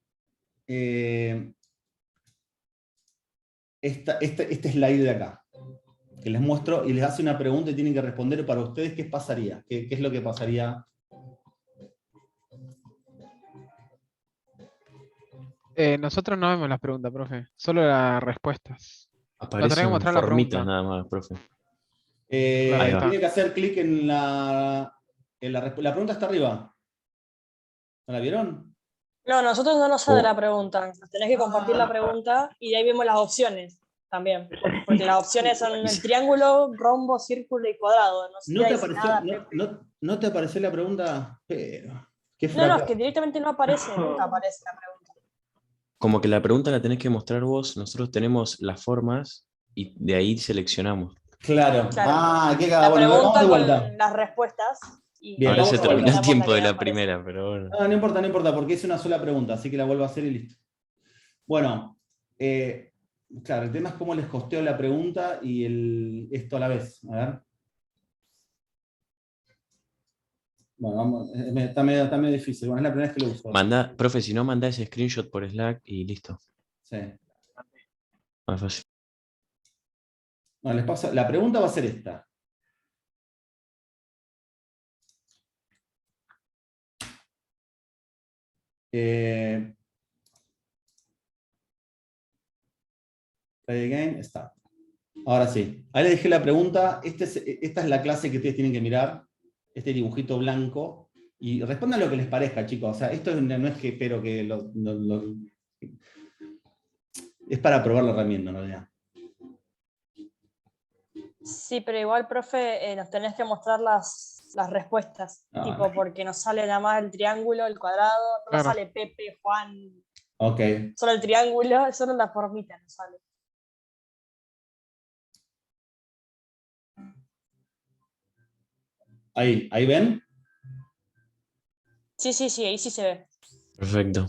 este slide de acá, que les muestro y les hace una pregunta y tienen que responder para ustedes qué pasaría, qué es lo que pasaría. Nosotros no vemos las preguntas, profe, solo las respuestas. Nos tenés que Aparecen mostrar la formitas pregunta. nada más, profe. Claro, ahí Ahí va. está. Tienen que hacer clic en la pregunta está arriba. ¿No la vieron? No, nosotros no nos sale Oh. la pregunta. Nos tenés que compartir la pregunta y de ahí vemos las opciones también. Porque las opciones son el triángulo, rombo, círculo y cuadrado. No ¿No sería te ahí sin apareció, nada, Pepe. no te apareció la pregunta? Pero, qué No, es fracaso. que directamente no aparece, nunca aparece la pregunta. Como que la pregunta la tenés que mostrar vos, nosotros tenemos las formas y de ahí seleccionamos. Claro. Claro. Ah, qué cagada. La Bueno, vamos de pregunta vuelta. con las respuestas. Y Bien, Ahora vamos se de vuelta. terminó el seleccionamos tiempo que de la aparece. primera, pero bueno. No, no importa, porque es una sola pregunta, así que la vuelvo a hacer y listo. Bueno, claro, el tema es cómo les costeo la pregunta y esto a la vez. A ver. Bueno, vamos, está medio difícil. Bueno, es la primera vez que lo uso. Manda, profe, si no, mandá ese screenshot por Slack y listo. Sí. Más fácil. Bueno, la pregunta va a ser esta. Play again, start. Ahora sí. Ahí les dejé la pregunta. Esta es la clase que ustedes tienen que mirar. Este dibujito blanco. Y respondan lo que les parezca, chicos. O sea, esto no es que espero que es para probar la herramienta, en realidad. Sí, pero igual, profe, nos tenés que mostrar las respuestas. Ah, Tipo, no. porque nos sale nada más el triángulo, el cuadrado, no nos Claro. sale Pepe, Juan, Ok. solo el triángulo, solo la formita nos sale. Ahí ven. Sí, sí, sí, ahí sí se ve. Perfecto.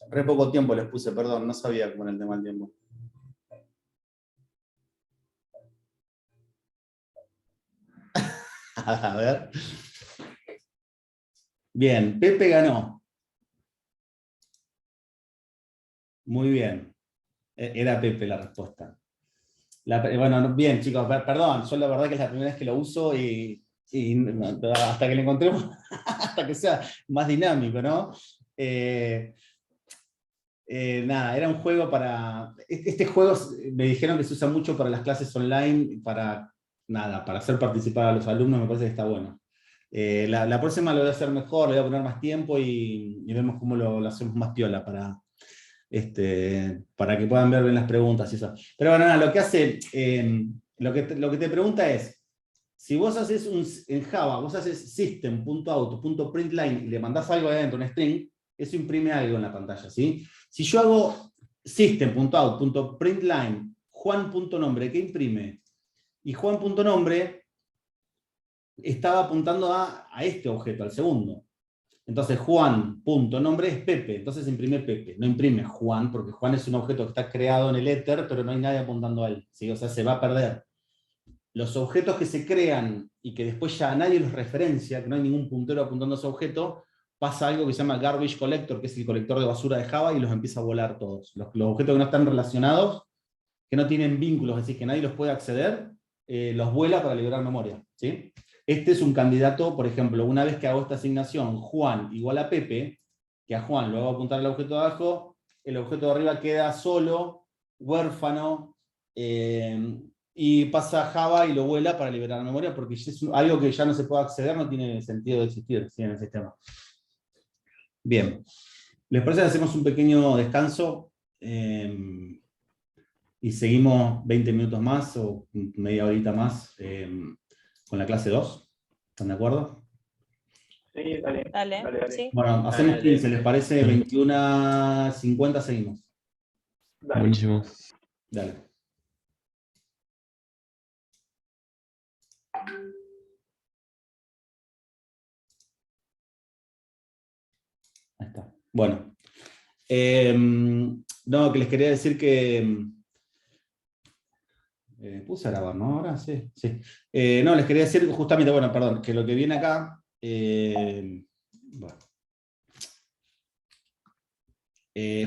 Re poco tiempo les puse, perdón, no sabía cómo era el tema del tiempo. A ver. Bien, Pepe ganó. Muy bien. Era Pepe la respuesta. Bueno, bien, chicos, perdón, yo la verdad que es la primera vez que lo uso y hasta que lo encontremos, hasta que sea más dinámico, ¿no? Nada, era un juego para... Este juego me dijeron que se usa mucho para las clases online, para hacer participar a los alumnos, me parece que está bueno. La próxima lo voy a hacer mejor, le voy a poner más tiempo y vemos cómo lo hacemos más piola para que puedan ver bien las preguntas y eso. Pero bueno, nada, lo que hace, lo que te pregunta es, si vos haces en Java, vos haces system.out.println y le mandás algo adentro, un string, eso imprime algo en la pantalla, ¿sí? Si yo hago system.out.println Juan.nombre, ¿qué imprime? Y Juan.nombre estaba apuntando a este objeto, al segundo. Entonces Juan.nombre es Pepe, entonces imprime Pepe, no imprime Juan, porque Juan es un objeto que está creado en el éter, pero no hay nadie apuntando a él, ¿sí? O sea, se va a perder. Los objetos que se crean y que después ya nadie los referencia, que no hay ningún puntero apuntando a ese objeto, pasa algo que se llama garbage collector, que es el colector de basura de Java, y los empieza a volar todos. Los objetos que no están relacionados, que no tienen vínculos, es decir, que nadie los puede acceder, los vuela para liberar memoria, ¿sí? Este es un candidato, por ejemplo, una vez que hago esta asignación, Juan igual a Pepe, que a Juan lo hago apuntar al objeto de abajo, el objeto de arriba queda solo, huérfano, y pasa a Java y lo vuela para liberar memoria, porque es algo que ya no se puede acceder, no tiene sentido de existir, ¿sí? En el sistema. Bien. ¿Les parece que hacemos un pequeño descanso? Y seguimos 20 minutos más o media horita más con la clase 2. ¿Están de acuerdo? Sí, dale. Dale, Dale. sí. Bueno, hacemos Dale. 15, ¿les parece? 21:50 seguimos. Dale. Buenísimo. Dale. Ahí está. Bueno. No, que les quería decir que... puse a grabar, ¿no? Ahora sí. Sí. No, les quería decir justamente, bueno, perdón, que lo que viene acá... bueno.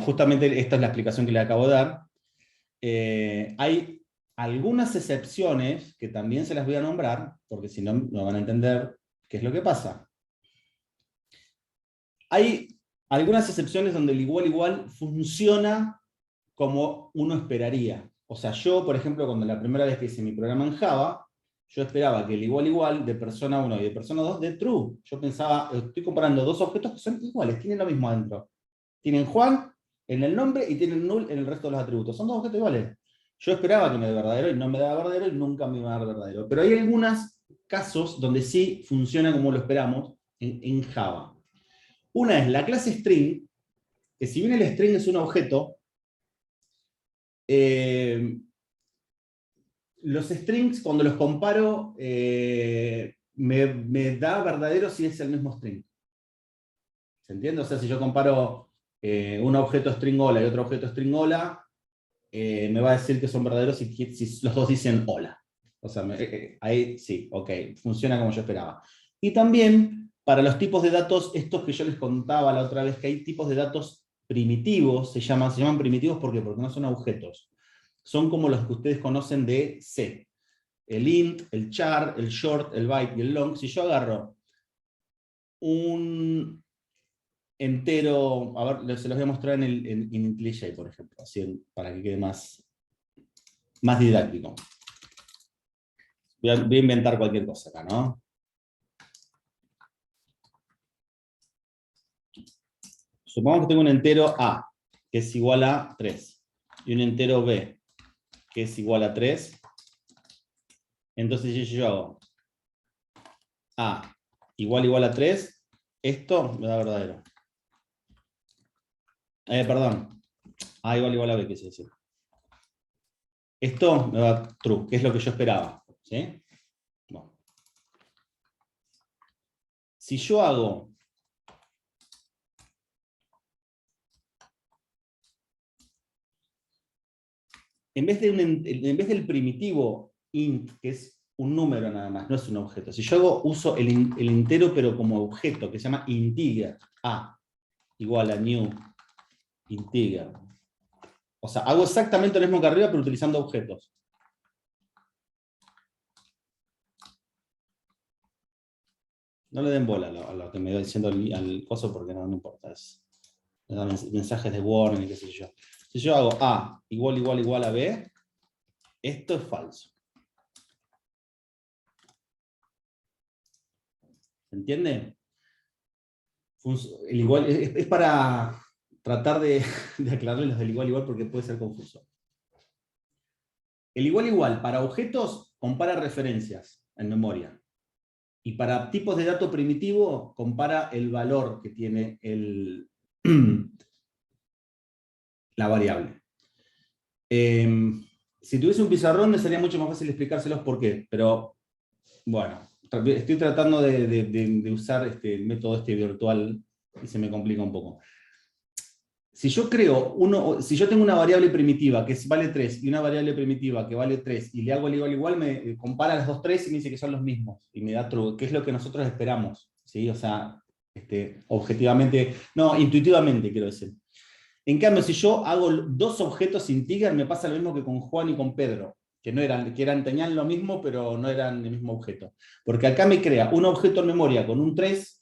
Justamente esta es la explicación que le acabo de dar. Hay algunas excepciones que también se las voy a nombrar, porque si no, no van a entender qué es lo que pasa. Hay algunas excepciones donde el igual funciona como uno esperaría. O sea, yo, por ejemplo, cuando la primera vez que hice mi programa en Java, yo esperaba que el igual de persona 1 y de persona 2 dé true. Yo pensaba, estoy comparando dos objetos que son iguales, tienen lo mismo adentro. Tienen Juan en el nombre y tienen null en el resto de los atributos. Son dos objetos iguales. Yo esperaba que me dé verdadero y no me daba verdadero y nunca me iba a dar verdadero. Pero hay algunos casos donde sí funciona como lo esperamos en Java. Una es la clase string, que si bien el string es un objeto, los strings cuando los comparo me da verdadero si es el mismo string. ¿Se entiende? O sea, si yo comparo un objeto string hola y otro objeto string hola, me va a decir que son verdaderos si los dos dicen hola. O sea, ahí sí, ok, funciona como yo esperaba. Y también, para los tipos de datos, estos que yo les contaba la otra vez, que hay tipos de datos primitivos, se llaman primitivos porque no son objetos. Son como los que ustedes conocen de C. El int, el char, el short, el byte y el long. Si yo agarro un entero, a ver, se los voy a mostrar en IntelliJ, por ejemplo, así para que quede más didáctico. Voy a inventar cualquier cosa acá, ¿no? Supongamos que tengo un entero A, que es igual a 3, y un entero B, que es igual a 3. Entonces si yo hago A igual a 3, esto me da verdadero. Perdón, A igual a B, ¿qué es decir? Esto me da true, que es lo que yo esperaba. ¿Sí? Bueno. Si yo hago en vez del primitivo int, que es un número nada más, no es un objeto, si yo uso el entero pero como objeto, que se llama integer, A igual a new integer. O sea, hago exactamente lo mismo que arriba, pero utilizando objetos. No le den bola a lo que me va diciendo al coso porque no importa. Me dan mensajes de warning y qué sé yo. Si yo hago A igual a B, esto es falso. ¿Se entiende? El igual es para tratar de aclararles los del igual porque puede ser confuso. El igual para objetos compara referencias en memoria. Y para tipos de dato primitivo compara el valor que tiene la variable. Si tuviese un pizarrón me sería mucho más fácil explicárselos por qué, pero bueno, estoy tratando de usar el método virtual y se me complica un poco. Si yo si yo tengo una variable primitiva que vale 3 y una variable primitiva que vale 3 y le hago el igual, me compara las dos 3 y me dice que son los mismos y me da true, que es lo que nosotros esperamos, ¿sí? O sea, objetivamente, no, intuitivamente quiero decir. En cambio, si yo hago dos objetos integer, me pasa lo mismo que con Juan y con Pedro, que tenían lo mismo, pero no eran el mismo objeto. Porque acá me crea un objeto en memoria con un 3,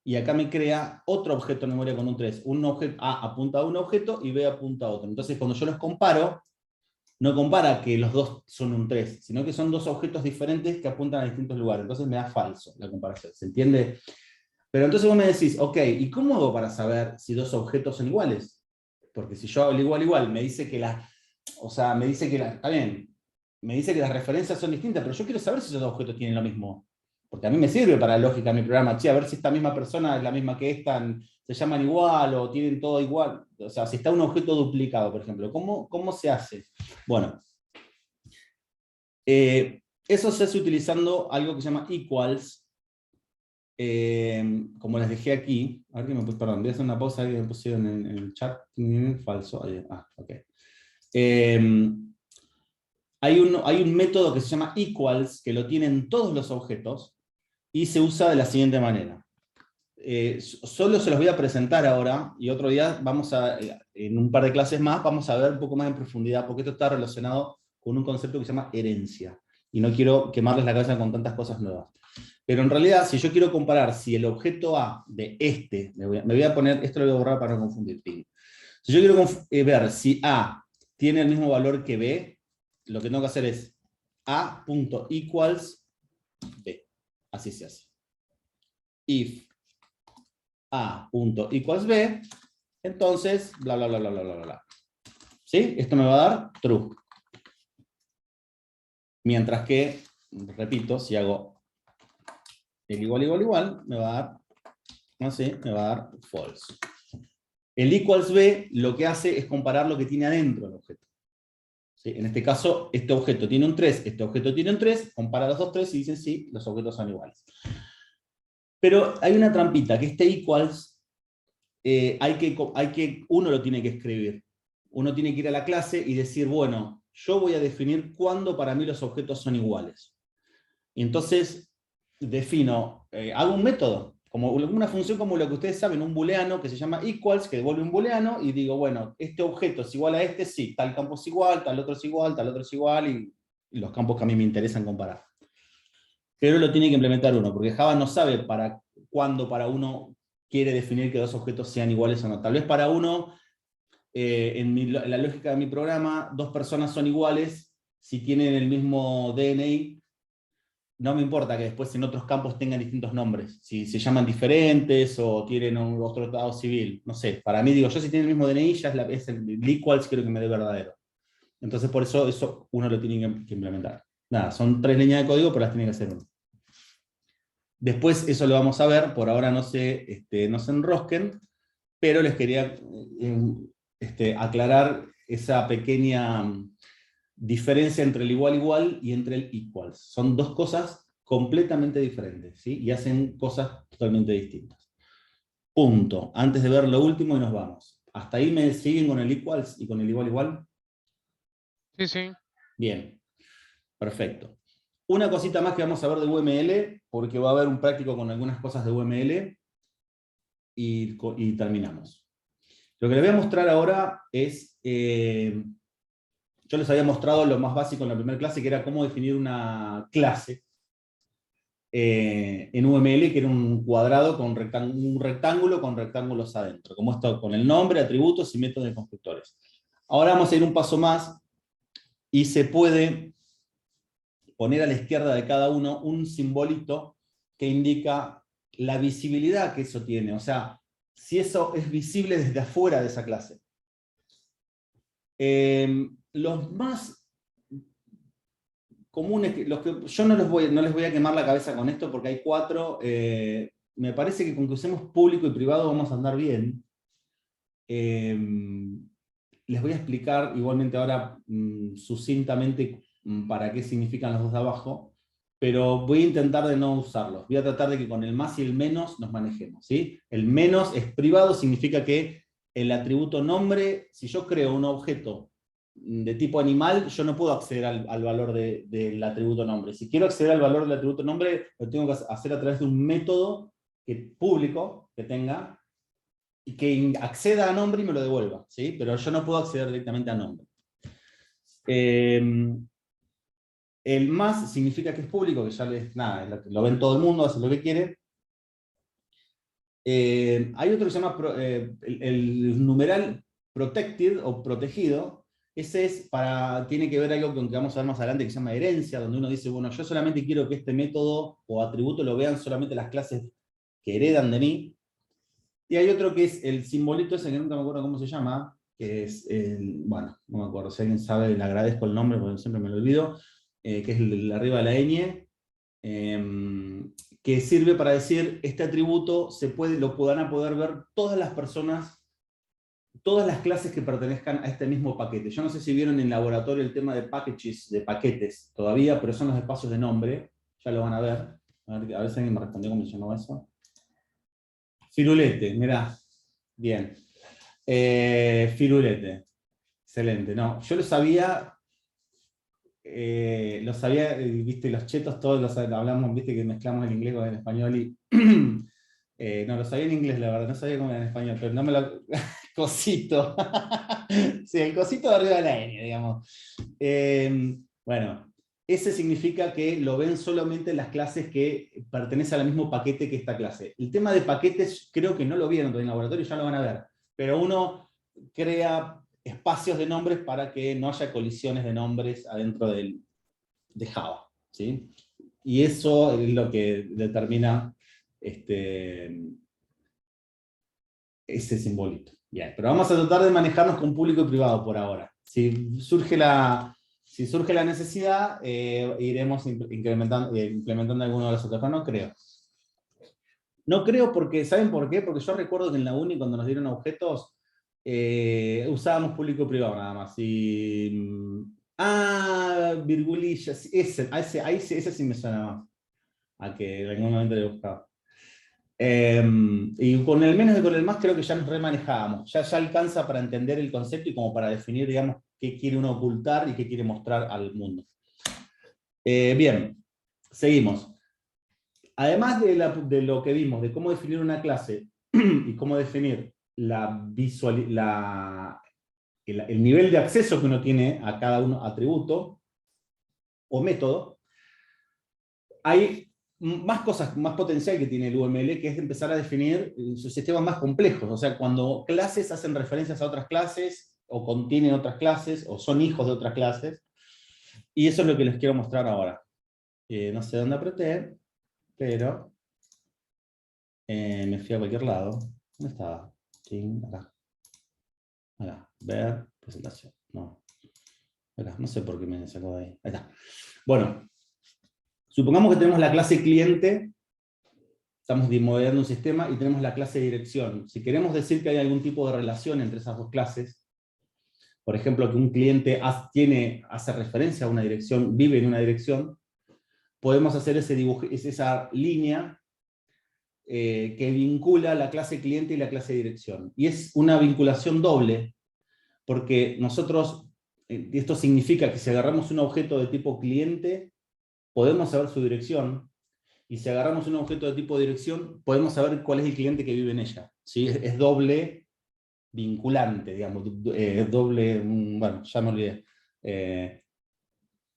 y acá me crea otro objeto en memoria con un 3. Un objeto A apunta a un objeto y B apunta a otro. Entonces, cuando yo los comparo, no compara que los dos son un 3, sino que son dos objetos diferentes que apuntan a distintos lugares. Entonces me da falso la comparación. ¿Se entiende? Pero entonces vos me decís, ok, ¿y cómo hago para saber si dos objetos son iguales? Porque si yo hago el igual, me dice que está bien, me dice que las referencias son distintas, pero yo quiero saber si esos dos objetos tienen lo mismo. Porque a mí me sirve para la lógica de mi programa. Sí, a ver si esta misma persona es la misma que esta, se llaman igual o tienen todo igual. O sea, si está un objeto duplicado, por ejemplo. ¿Cómo se hace? Bueno, eso se hace utilizando algo que se llama equals, como les dejé aquí, a ver que perdón, voy a hacer una pausa, que me pusieron en el chat, falso, ok. Hay un método que se llama equals, que lo tienen todos los objetos, y se usa de la siguiente manera. Solo se los voy a presentar ahora, y otro día en un par de clases más, vamos a ver un poco más en profundidad, porque esto está relacionado con un concepto que se llama herencia, y no quiero quemarles la cabeza con tantas cosas nuevas. Pero en realidad, si yo quiero comparar si el objeto A de me voy a poner, esto lo voy a borrar para no confundir. Si yo quiero ver si A tiene el mismo valor que B, lo que tengo que hacer es A.equals B. Así se hace. If A.equals B, entonces, bla, bla, bla, bla, bla, bla, bla. ¿Sí? Esto me va a dar true. Mientras que, repito, si hago el igual, me va a dar, no sé, me va a dar false. El equals B lo que hace es comparar lo que tiene adentro del objeto. ¿Sí? En este caso, este objeto tiene un 3, este objeto tiene un 3, compara los dos 3 y dicen sí, los objetos son iguales. Pero hay una trampita, que este equals, uno lo tiene que escribir. Uno tiene que ir a la clase y decir, bueno, yo voy a definir cuándo para mí los objetos son iguales. Y entonces, defino, hago un método, como una función como lo que ustedes saben, un booleano que se llama equals, que devuelve un booleano, y digo, bueno, este objeto es igual a este, sí, tal campo es igual, tal otro es igual, tal otro es igual, y los campos que a mí me interesan comparar. Pero lo tiene que implementar uno, porque Java no sabe para cuándo para uno quiere definir que dos objetos sean iguales o no. Tal vez para uno, en la lógica de mi programa, dos personas son iguales si tienen el mismo DNI. No me importa que después en otros campos tengan distintos nombres, si se llaman diferentes o tienen otro estado civil, no sé. Para mí, digo, yo si tiene el mismo DNI, ya es el equals, quiero que me dé verdadero. Entonces, por eso uno lo tiene que implementar. Nada, son 3 líneas de código, pero las tiene que hacer uno. Después eso lo vamos a ver, por ahora no se enrosquen, pero les quería aclarar esa pequeña diferencia entre el igual y entre el equals. Son dos cosas completamente diferentes, ¿sí? Y hacen cosas totalmente distintas. Punto. Antes de ver lo último y nos vamos. ¿Hasta ahí me siguen con el equals y con el igual? Sí, sí. Bien. Perfecto. Una cosita más que vamos a ver de UML, porque va a haber un práctico con algunas cosas de UML, y terminamos. Lo que les voy a mostrar ahora es... yo les había mostrado lo más básico en la primera clase, que era cómo definir una clase en UML, que era un cuadrado con un rectángulo con rectángulos adentro, como esto, con el nombre, atributos y métodos de constructores. Ahora vamos a ir un paso más, y se puede poner a la izquierda de cada uno un simbolito que indica la visibilidad que eso tiene, o sea, si eso es visible desde afuera de esa clase. Los más comunes, los que yo no les voy a quemar la cabeza con esto porque hay 4, me parece que con que usemos público y privado vamos a andar bien. Les voy a explicar igualmente ahora sucintamente para qué significan los dos de abajo, pero voy a intentar de no usarlos. Voy a tratar de que con el más y el menos nos manejemos, ¿sí? El menos es privado, significa que el atributo nombre, si yo creo un objeto de tipo animal, yo no puedo acceder al valor del atributo nombre. Si quiero acceder al valor del atributo nombre, lo tengo que hacer a través de un método público que tenga, y que acceda a nombre y me lo devuelva, ¿sí? Pero yo no puedo acceder directamente a nombre. El más significa que es público, que ya lo ven todo el mundo, hace lo que quiere. Hay otro que se llama el numeral protected o protegido. Ese tiene que ver algo con que vamos a ver más adelante, que se llama herencia, donde uno dice, bueno, yo solamente quiero que este método o atributo lo vean solamente las clases que heredan de mí. Y hay otro que es el simbolito ese que nunca me acuerdo cómo se llama, que es bueno, no me acuerdo, si alguien sabe, le agradezco el nombre porque siempre me lo olvido, que es el de arriba de la ñ, que sirve para decir, este atributo lo van a poder ver todas las personas, todas las clases que pertenezcan a este mismo paquete. Yo no sé si vieron en laboratorio el tema de packages, de paquetes todavía, pero son los espacios de nombre, ya lo van a ver. A ver si alguien me respondió cómo se llamaba eso. Firulete, mirá. Bien. Firulete. Excelente. No, yo lo sabía, viste, los chetos todos los hablamos, viste que mezclamos el inglés con el español y no, lo sabía en inglés, la verdad, no sabía cómo era en español, pero no me lo... Cosito. Sí, el cosito de arriba de la N, digamos. Bueno, ese significa que lo ven solamente las clases que pertenecen al mismo paquete que esta clase. El tema de paquetes creo que no lo vieron todavía en laboratorio, ya lo van a ver. Pero uno crea espacios de nombres para que no haya colisiones de nombres adentro de Java, ¿sí? Y eso es lo que determina ese simbolito. Bien, pero vamos a tratar de manejarnos con público y privado por ahora. Si surge la necesidad, iremos implementando alguno de los otros, pero no creo. No creo porque, ¿saben por qué? Porque yo recuerdo que en la uni cuando nos dieron objetos, usábamos público y privado nada más. Y, virgulillas, ese sí me suena más. A que en algún momento le buscaba. Y con el menos y con el más creo que ya nos remanejábamos. Ya alcanza para entender el concepto y como para definir, digamos, qué quiere uno ocultar y qué quiere mostrar al mundo. Bien, seguimos. Además de lo que vimos, de cómo definir una clase y cómo definir el nivel de acceso que uno tiene a cada atributo o método, hay más cosas, más potencial que tiene el UML, que es empezar a definir sus sistemas más complejos. O sea, cuando clases hacen referencias a otras clases, o contienen otras clases, o son hijos de otras clases. Y eso es lo que les quiero mostrar ahora. No sé dónde apreté, pero me fui a cualquier lado. ¿Dónde estaba? Acá. Acá. Ver, presentación. No. Acá. No sé por qué me sacó de ahí. Ahí está. Bueno. Supongamos que tenemos la clase cliente, estamos modelando un sistema y tenemos la clase dirección. Si queremos decir que hay algún tipo de relación entre esas dos clases, por ejemplo, que un cliente hace referencia a una dirección, vive en una dirección, podemos hacer ese dibujo, esa línea que vincula la clase cliente y la clase dirección. Y es una vinculación doble, porque nosotros, esto significa que si agarramos un objeto de tipo cliente, podemos saber su dirección, y si agarramos un objeto de tipo dirección, podemos saber cuál es el cliente que vive en ella. ¿Sí? Es doble vinculante, digamos, es doble, bueno, ya me olvidé.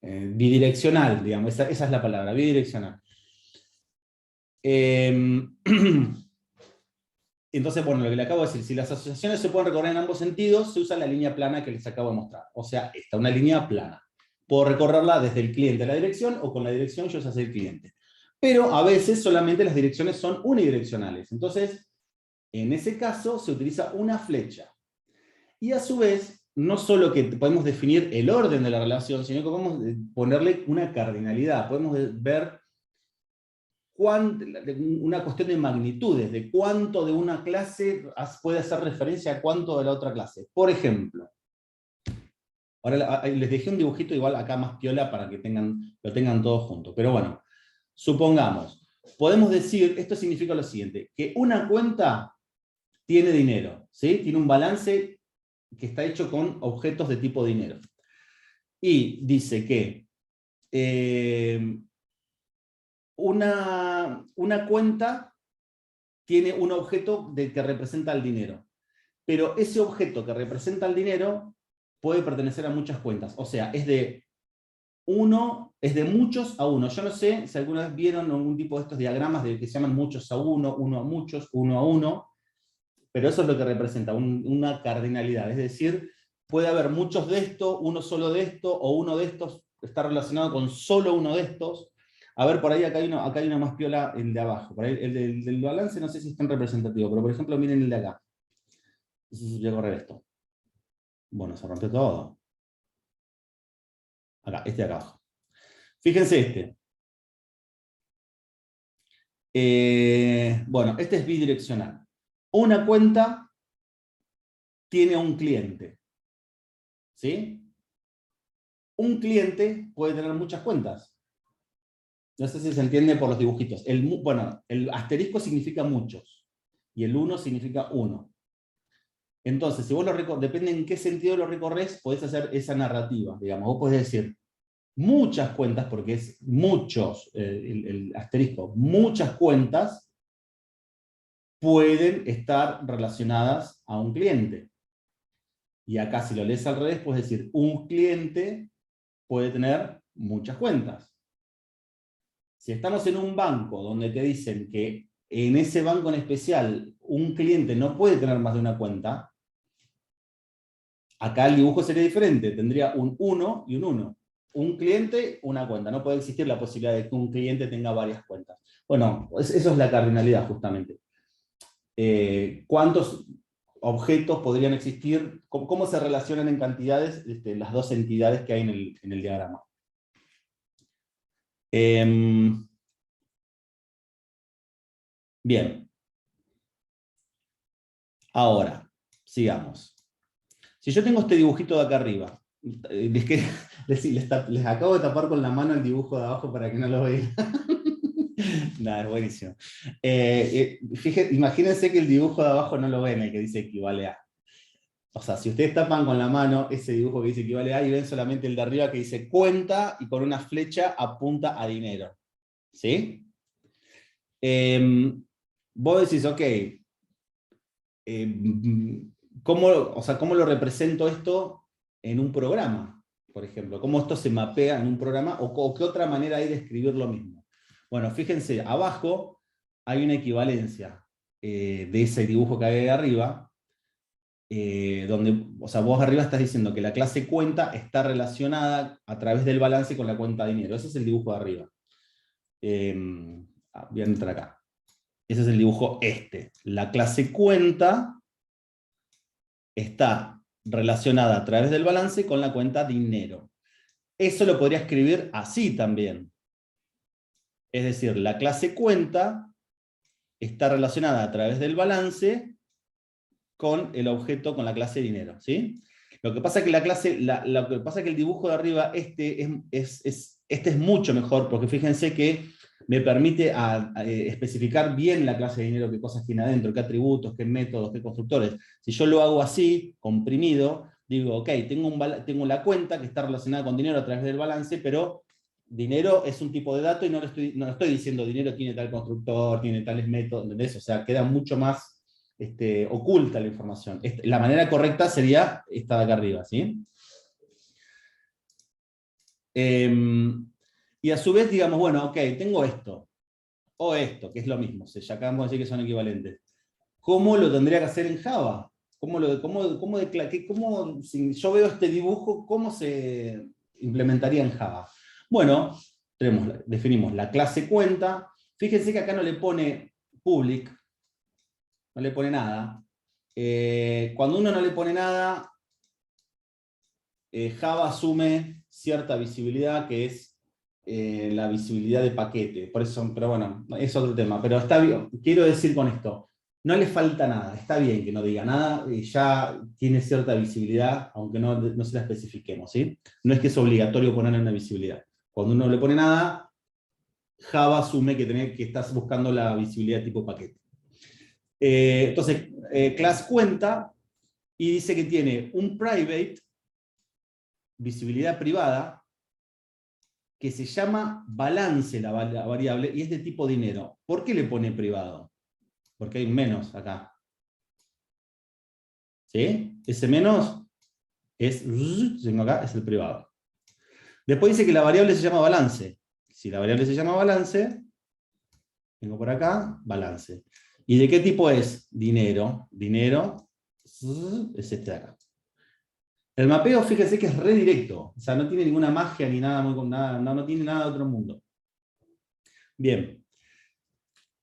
Bidireccional, digamos, esa es la palabra, bidireccional. Entonces, bueno, lo que le acabo de decir, si las asociaciones se pueden recorrer en ambos sentidos, se usa la línea plana que les acabo de mostrar. O sea, esta, una línea plana. Puedo recorrerla desde el cliente a la dirección, o con la dirección yo ya sé el cliente. Pero a veces solamente las direcciones son unidireccionales. Entonces, en ese caso se utiliza una flecha. Y a su vez, no solo que podemos definir el orden de la relación, sino que podemos ponerle una cardinalidad. Podemos ver una cuestión de magnitudes, de cuánto de una clase puede hacer referencia a cuánto de la otra clase. Por ejemplo, ahora les dejé un dibujito igual acá más piola para que lo tengan todos juntos. Pero bueno, supongamos, podemos decir, esto significa lo siguiente, que una cuenta tiene dinero, ¿sí? Tiene un balance que está hecho con objetos de tipo dinero. Y dice que una cuenta tiene un objeto que representa el dinero. Pero ese objeto que representa el dinero puede pertenecer a muchas cuentas. O sea, es de muchos a uno. Yo no sé si alguna vez vieron algún tipo de estos diagramas que se llaman muchos a uno a muchos, uno a uno, pero eso es lo que representa, una cardinalidad. Es decir, puede haber muchos de esto, uno solo de esto, o uno de estos está relacionado con solo uno de estos. A ver, por ahí acá hay una más piola, el de abajo. Por ahí, el del balance no sé si es tan representativo, pero por ejemplo miren el de acá. Voy a correr esto. Bueno, se rompió todo. Acá, este de acá abajo. Fíjense este. Bueno, este es bidireccional. Una cuenta tiene un cliente. ¿Sí? Un cliente puede tener muchas cuentas. No sé si se entiende por los dibujitos. Bueno, el asterisco significa muchos, y el 1 significa 1. Entonces, si vos depende en qué sentido lo recorres, podés hacer esa narrativa, digamos. Vos podés decir muchas cuentas, porque es muchos, el asterisco, muchas cuentas pueden estar relacionadas a un cliente. Y acá, si lo lees al revés, puedes decir un cliente puede tener muchas cuentas. Si estamos en un banco donde te dicen que en ese banco en especial un cliente no puede tener más de una cuenta, acá el dibujo sería diferente, tendría un 1 y un 1. Un cliente, una cuenta. No puede existir la posibilidad de que un cliente tenga varias cuentas. Bueno, eso es la cardinalidad justamente. ¿Cuántos objetos podrían existir? ¿Cómo se relacionan en cantidades las dos entidades que hay en el diagrama? Bien. Ahora, sigamos. Si yo tengo este dibujito de acá arriba, les acabo de tapar con la mano el dibujo de abajo para que no lo vean. Nada, es buenísimo. Imagínense que el dibujo de abajo no lo ven, el que dice equivale a. O sea, si ustedes tapan con la mano ese dibujo que dice equivale a y ven solamente el de arriba que dice cuenta y con una flecha apunta a dinero. ¿Sí? Vos decís, ok, ¿cómo lo represento esto en un programa? Por ejemplo, ¿cómo esto se mapea en un programa? ¿O qué otra manera hay de escribir lo mismo? Bueno, fíjense, abajo hay una equivalencia de ese dibujo que hay ahí arriba, donde, o sea, vos arriba estás diciendo que la clase cuenta está relacionada a través del balance con la cuenta dinero. Ese es el dibujo de arriba. Voy a entrar acá. Ese es el dibujo este. La clase cuenta está relacionada a través del balance con la cuenta dinero. Eso lo podría escribir así también. Es decir, la clase cuenta está relacionada a través del balance con el objeto, con la clase dinero, ¿sí? Lo que pasa es que lo que pasa es que el dibujo de arriba, este es mucho mejor, porque fíjense que me permite especificar bien la clase de dinero, qué cosas tiene adentro, qué atributos, qué métodos, qué constructores. Si yo lo hago así, comprimido, digo, ok, tengo la cuenta que está relacionada con dinero a través del balance, pero dinero es un tipo de dato y no estoy diciendo dinero tiene tal constructor, tiene tales métodos, ¿entendés? O sea, queda mucho más oculta la información. La manera correcta sería esta de acá arriba, ¿sí? Y a su vez, digamos, bueno, ok, tengo esto, o esto, que es lo mismo, ya acabamos de decir que son equivalentes. ¿Cómo lo tendría que hacer en Java? Si yo veo este dibujo, ¿cómo se implementaría en Java? Bueno, definimos la clase cuenta. Fíjense que acá no le pone public, no le pone nada. Cuando uno no le pone nada, Java asume cierta visibilidad, que es la visibilidad de paquete. Por eso, pero bueno, es otro tema. Pero está bien, quiero decir con esto, no le falta nada, está bien que no diga nada, ya tiene cierta visibilidad, aunque no se la especifiquemos, ¿sí? No es que es obligatorio ponerle una visibilidad. Cuando uno no le pone nada, Java asume que estás buscando la visibilidad tipo paquete. Entonces, class cuenta, y dice que tiene un private, visibilidad privada, que se llama balance la variable, y es de tipo dinero. ¿Por qué le pone privado? Porque hay un menos acá. ¿Sí? Ese menos tengo acá, es el privado. Después dice que la variable se llama balance. Si la variable se llama balance, tengo por acá, balance. ¿Y de qué tipo es? Dinero. Dinero es este de acá. El mapeo, fíjese que es redirecto. O sea, no tiene ninguna magia ni nada, no tiene nada de otro mundo. Bien.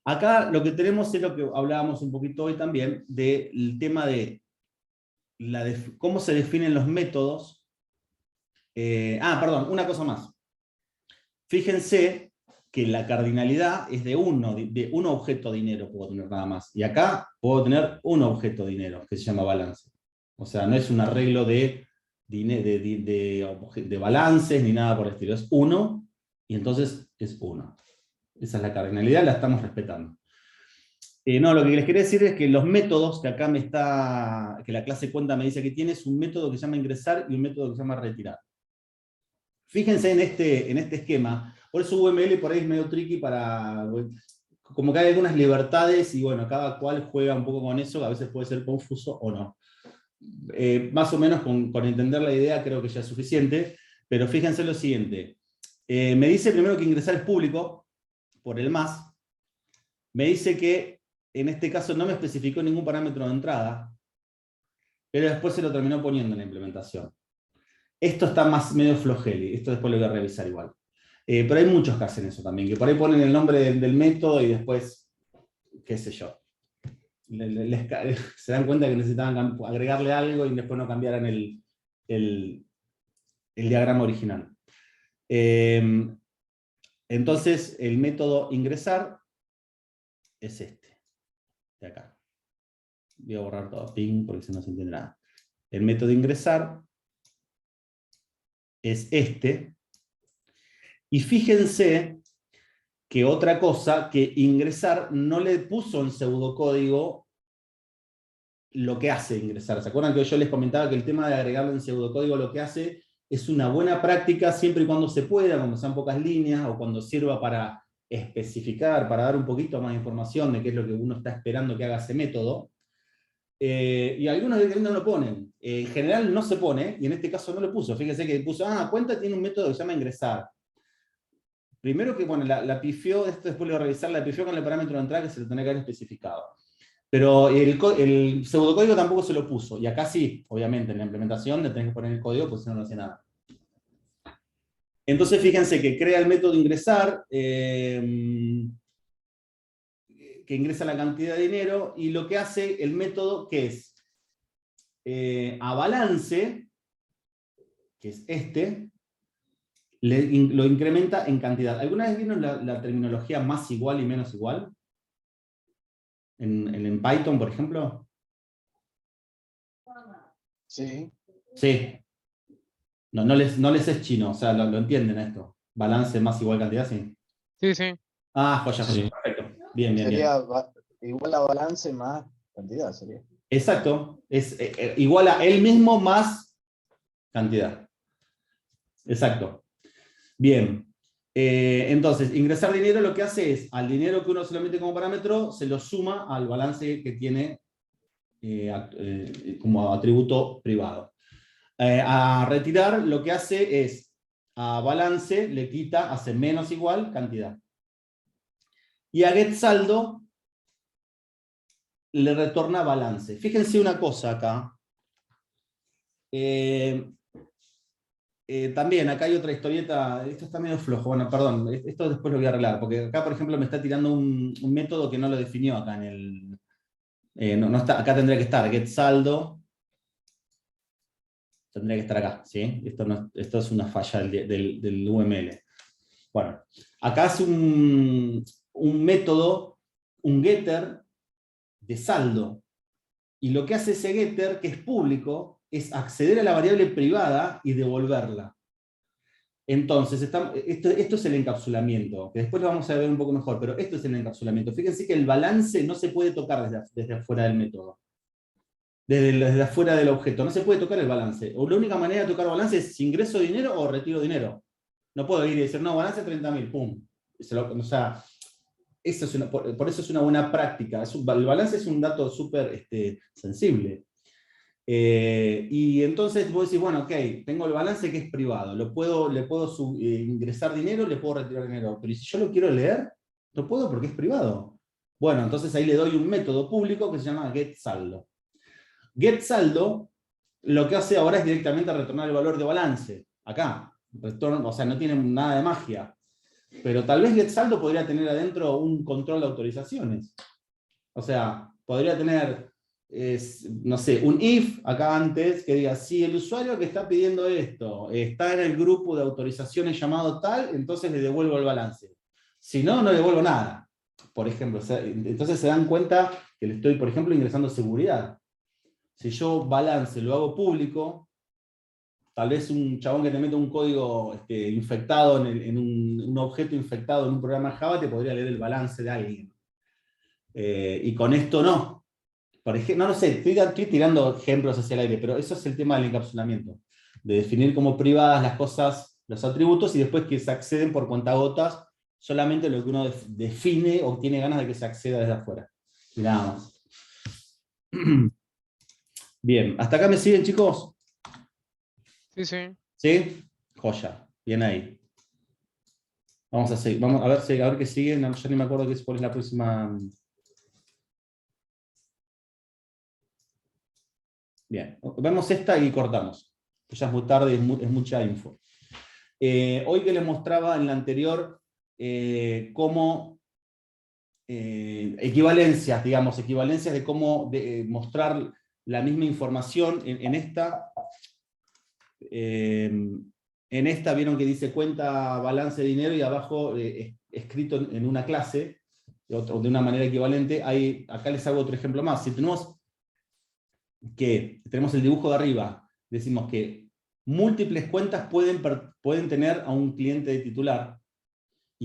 Acá lo que tenemos es lo que hablábamos un poquito hoy también, del tema de cómo se definen los métodos. Perdón, una cosa más. Fíjense que la cardinalidad es de un objeto dinero, puedo tener nada más. Y acá puedo tener un objeto dinero, que se llama balance. O sea, no es un arreglo de balances ni nada por el estilo. Es uno, y entonces es uno. Esa es la cardinalidad, la estamos respetando. No, lo que les quería decir es que los métodos que acá que la clase cuenta me dice que tiene, es un método que se llama ingresar y un método que se llama retirar. Fíjense en este esquema, por eso UML por ahí es medio tricky como que hay algunas libertades y bueno, cada cual juega un poco con eso, a veces puede ser confuso o no. Más o menos con entender la idea creo que ya es suficiente, pero fíjense lo siguiente. Me dice primero que ingresar es público, por el más. Me dice que en este caso no me especificó ningún parámetro de entrada, pero después se lo terminó poniendo en la implementación. Esto está más medio flojeli, esto después lo voy a revisar igual. Pero hay muchos que hacen eso también, que por ahí ponen el nombre del método y después, qué sé yo. Se dan cuenta que necesitaban agregarle algo y después no cambiaran el diagrama original. Entonces, el método ingresar es este, de acá. Voy a borrar todo, ping, porque si no se entiende nada. El método ingresar es este. Y fíjense que otra cosa, que ingresar no le puso en pseudocódigo lo que hace ingresar. ¿Se acuerdan que yo les comentaba que el tema de agregarlo en pseudocódigo lo que hace es una buena práctica siempre y cuando se pueda, cuando sean pocas líneas o cuando sirva para especificar, para dar un poquito más de información de qué es lo que uno está esperando que haga ese método? Y algunos directamente no lo ponen. En general no se pone, y en este caso no lo puso. Fíjense que puso, cuenta tiene un método que se llama ingresar. Primero que, bueno, la pifió, esto después lo voy a revisar, la pifió con el parámetro de entrada que se lo tenía que haber especificado. Pero el pseudocódigo tampoco se lo puso, y acá sí, obviamente, en la implementación le tenés que poner el código, pues si no, no hace nada. Entonces fíjense que crea el método ingresar, que ingresa la cantidad de dinero, y lo que hace el método, que es a balance, que es este, lo incrementa en cantidad. ¿Alguna vez vieron la terminología más igual y menos igual? En Python, por ejemplo. Sí. Sí. No les es chino, o sea, lo entienden esto. Balance más igual cantidad, sí. Sí, sí. Joya, Sí. perfecto. Bien, bien, bien. Sería igual a balance más cantidad, sería. Exacto. Es igual a él mismo más cantidad. Exacto. Bien. Entonces, ingresar dinero lo que hace es, al dinero que uno se lo mete como parámetro, se lo suma al balance que tiene como atributo privado. A retirar lo que hace es, a balance le quita, hace menos igual cantidad. Y a getSaldo le retorna balance. Fíjense una cosa acá. También acá hay otra historieta, esto está medio flojo, bueno, perdón, esto después lo voy a arreglar, porque acá, por ejemplo, me está tirando un método que no lo definió acá en el... no está, acá tendría que estar getSaldo. Tendría que estar acá, ¿sí? Esto es una falla del UML. Bueno, acá es un método, un getter de saldo. Y lo que hace ese getter, que es público, es acceder a la variable privada y devolverla. Entonces, esto es el encapsulamiento, que después lo vamos a ver un poco mejor, pero esto es el encapsulamiento. Fíjense que el balance no se puede tocar desde afuera del método. Desde afuera del objeto. No se puede tocar el balance. O la única manera de tocar balance es si ingreso dinero o retiro dinero. No puedo ir y decir, no, balance 30.000, pum. O sea, por eso es una buena práctica. El balance es un dato súper sensible. Y entonces vos decís, bueno, ok, tengo el balance que es privado. Le puedo ingresar dinero, le puedo retirar dinero. Pero si yo lo quiero leer, no puedo porque es privado. Bueno, entonces ahí le doy un método público que se llama getSaldo. GetSaldo lo que hace ahora es directamente retornar el valor de balance. Acá. O sea, no tiene nada de magia. Pero tal vez GetSaldo podría tener adentro un control de autorizaciones. O sea, podría tener, no sé, un if acá antes que diga, si el usuario que está pidiendo esto está en el grupo de autorizaciones llamado tal, entonces le devuelvo el balance. Si no, no le devuelvo nada. Por ejemplo, entonces se dan cuenta que le estoy, por ejemplo, ingresando seguridad. Si yo balance lo hago público, tal vez un chabón que te mete un código infectado en un objeto infectado en un programa Java te podría leer el balance de alguien. Y con esto no. Por ejemplo, no sé, estoy tirando ejemplos hacia el aire, pero eso es el tema del encapsulamiento. De definir como privadas las cosas, los atributos, y después que se acceden por cuentagotas solamente lo que uno define o tiene ganas de que se acceda desde afuera. Y nada más. Bien, ¿hasta acá me siguen, chicos? Sí, sí. ¿Sí? Joya, bien ahí. Vamos a seguir, vamos a ver qué sigue. No, yo ni me acuerdo cuál es la próxima. Bien, vemos esta y cortamos. Ya es muy tarde, es mucha info. Hoy que les mostraba en la anterior cómo equivalencias de cómo mostrar la misma información en esta. En esta vieron que dice cuenta, balance de dinero y abajo escrito en una clase, de una manera equivalente. Acá les hago otro ejemplo más. Si tenemos el dibujo de arriba, decimos que múltiples cuentas pueden tener a un cliente de titular,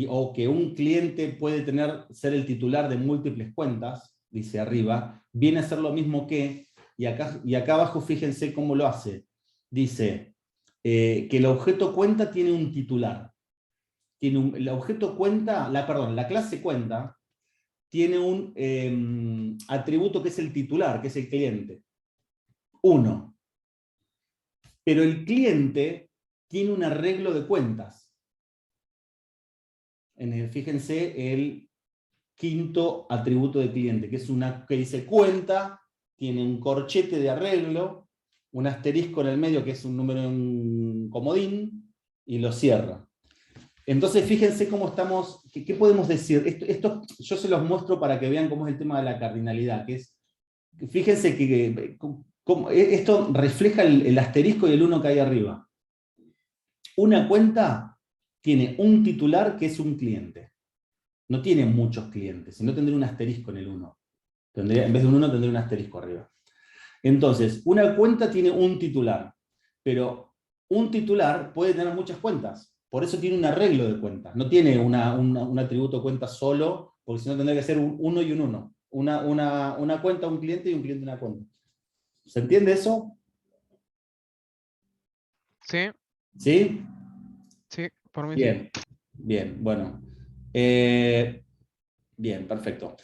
o que un cliente puede ser el titular de múltiples cuentas, dice arriba, viene a ser lo mismo que, y acá abajo fíjense cómo lo hace. Dice que el objeto cuenta tiene un titular. El objeto cuenta, la clase cuenta, tiene un atributo que es el titular, que es el cliente. 1. Pero el cliente tiene un arreglo de cuentas. Fíjense el quinto atributo de cliente, que dice cuenta, tiene un corchete de arreglo, un asterisco en el medio que es un número en comodín, y lo cierra. Entonces fíjense cómo estamos, ¿qué podemos decir? Esto yo se los muestro para que vean cómo es el tema de la cardinalidad, fíjense que esto refleja el asterisco y el 1 que hay arriba. Una cuenta tiene un titular que es un cliente. No tiene muchos clientes, sino tendría un asterisco en el 1. En vez de un 1 tendría un asterisco arriba. Entonces, una cuenta tiene un titular, pero un titular puede tener muchas cuentas. Por eso tiene un arreglo de cuentas. No tiene un atributo cuenta solo, porque si no tendría que ser un 1 y un 1. Una cuenta, un cliente y un cliente, una cuenta. ¿Se entiende eso? Sí, ¿Sí? sí, por mí sí. Bien, bien, bueno. Bien, perfecto.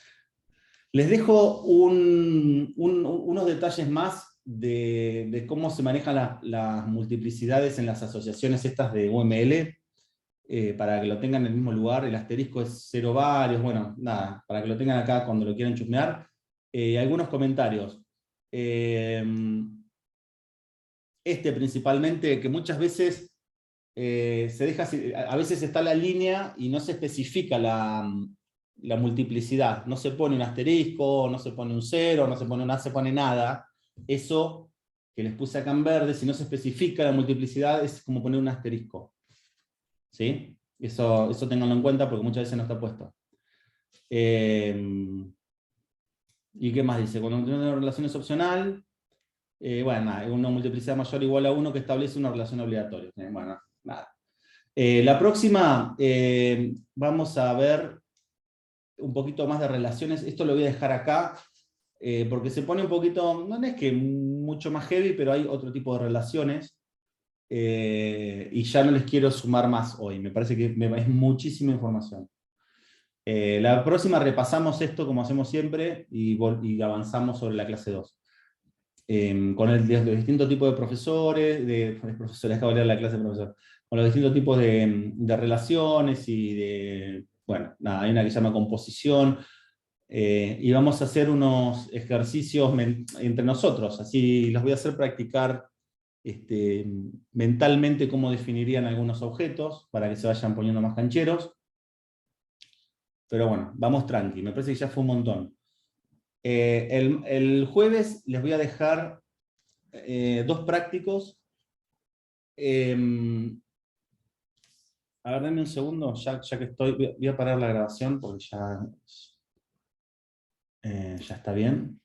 Les dejo unos detalles más de cómo se manejan las multiplicidades en las asociaciones estas de UML, para que lo tengan en el mismo lugar. El asterisco es 0 varios, bueno, nada, para que lo tengan acá cuando lo quieran chusmear. Algunos comentarios. Principalmente, que muchas veces se deja, a veces está la línea y no se especifica la multiplicidad. No se pone un asterisco, no se pone un 0, no se pone nada. Eso que les puse acá en verde, si no se especifica la multiplicidad, es como poner un asterisco. ¿Sí? Eso ténganlo en cuenta porque muchas veces no está puesto. ¿Y qué más dice? Cuando una relación es opcional, bueno, nada, una multiplicidad mayor o igual a 1 que establece una relación obligatoria. Bueno, nada. La próxima vamos a ver un poquito más de relaciones. Esto lo voy a dejar acá porque se pone un poquito, no es que mucho más heavy, pero hay otro tipo de relaciones y ya no les quiero sumar más hoy. Me parece que es muchísima información. La próxima repasamos esto como hacemos siempre y avanzamos sobre la clase 2. Con los distintos tipos de profesores, acabo de leer la clase de profesor, con los distintos tipos de relaciones y bueno, nada, hay una que se llama composición, y vamos a hacer unos ejercicios entre nosotros, así los voy a hacer practicar mentalmente cómo definirían algunos objetos, para que se vayan poniendo más cancheros. Pero bueno, vamos tranqui, me parece que ya fue un montón. El jueves les voy a dejar 2 prácticos. A ver, denme un segundo, ya que estoy, voy a parar la grabación porque ya está bien.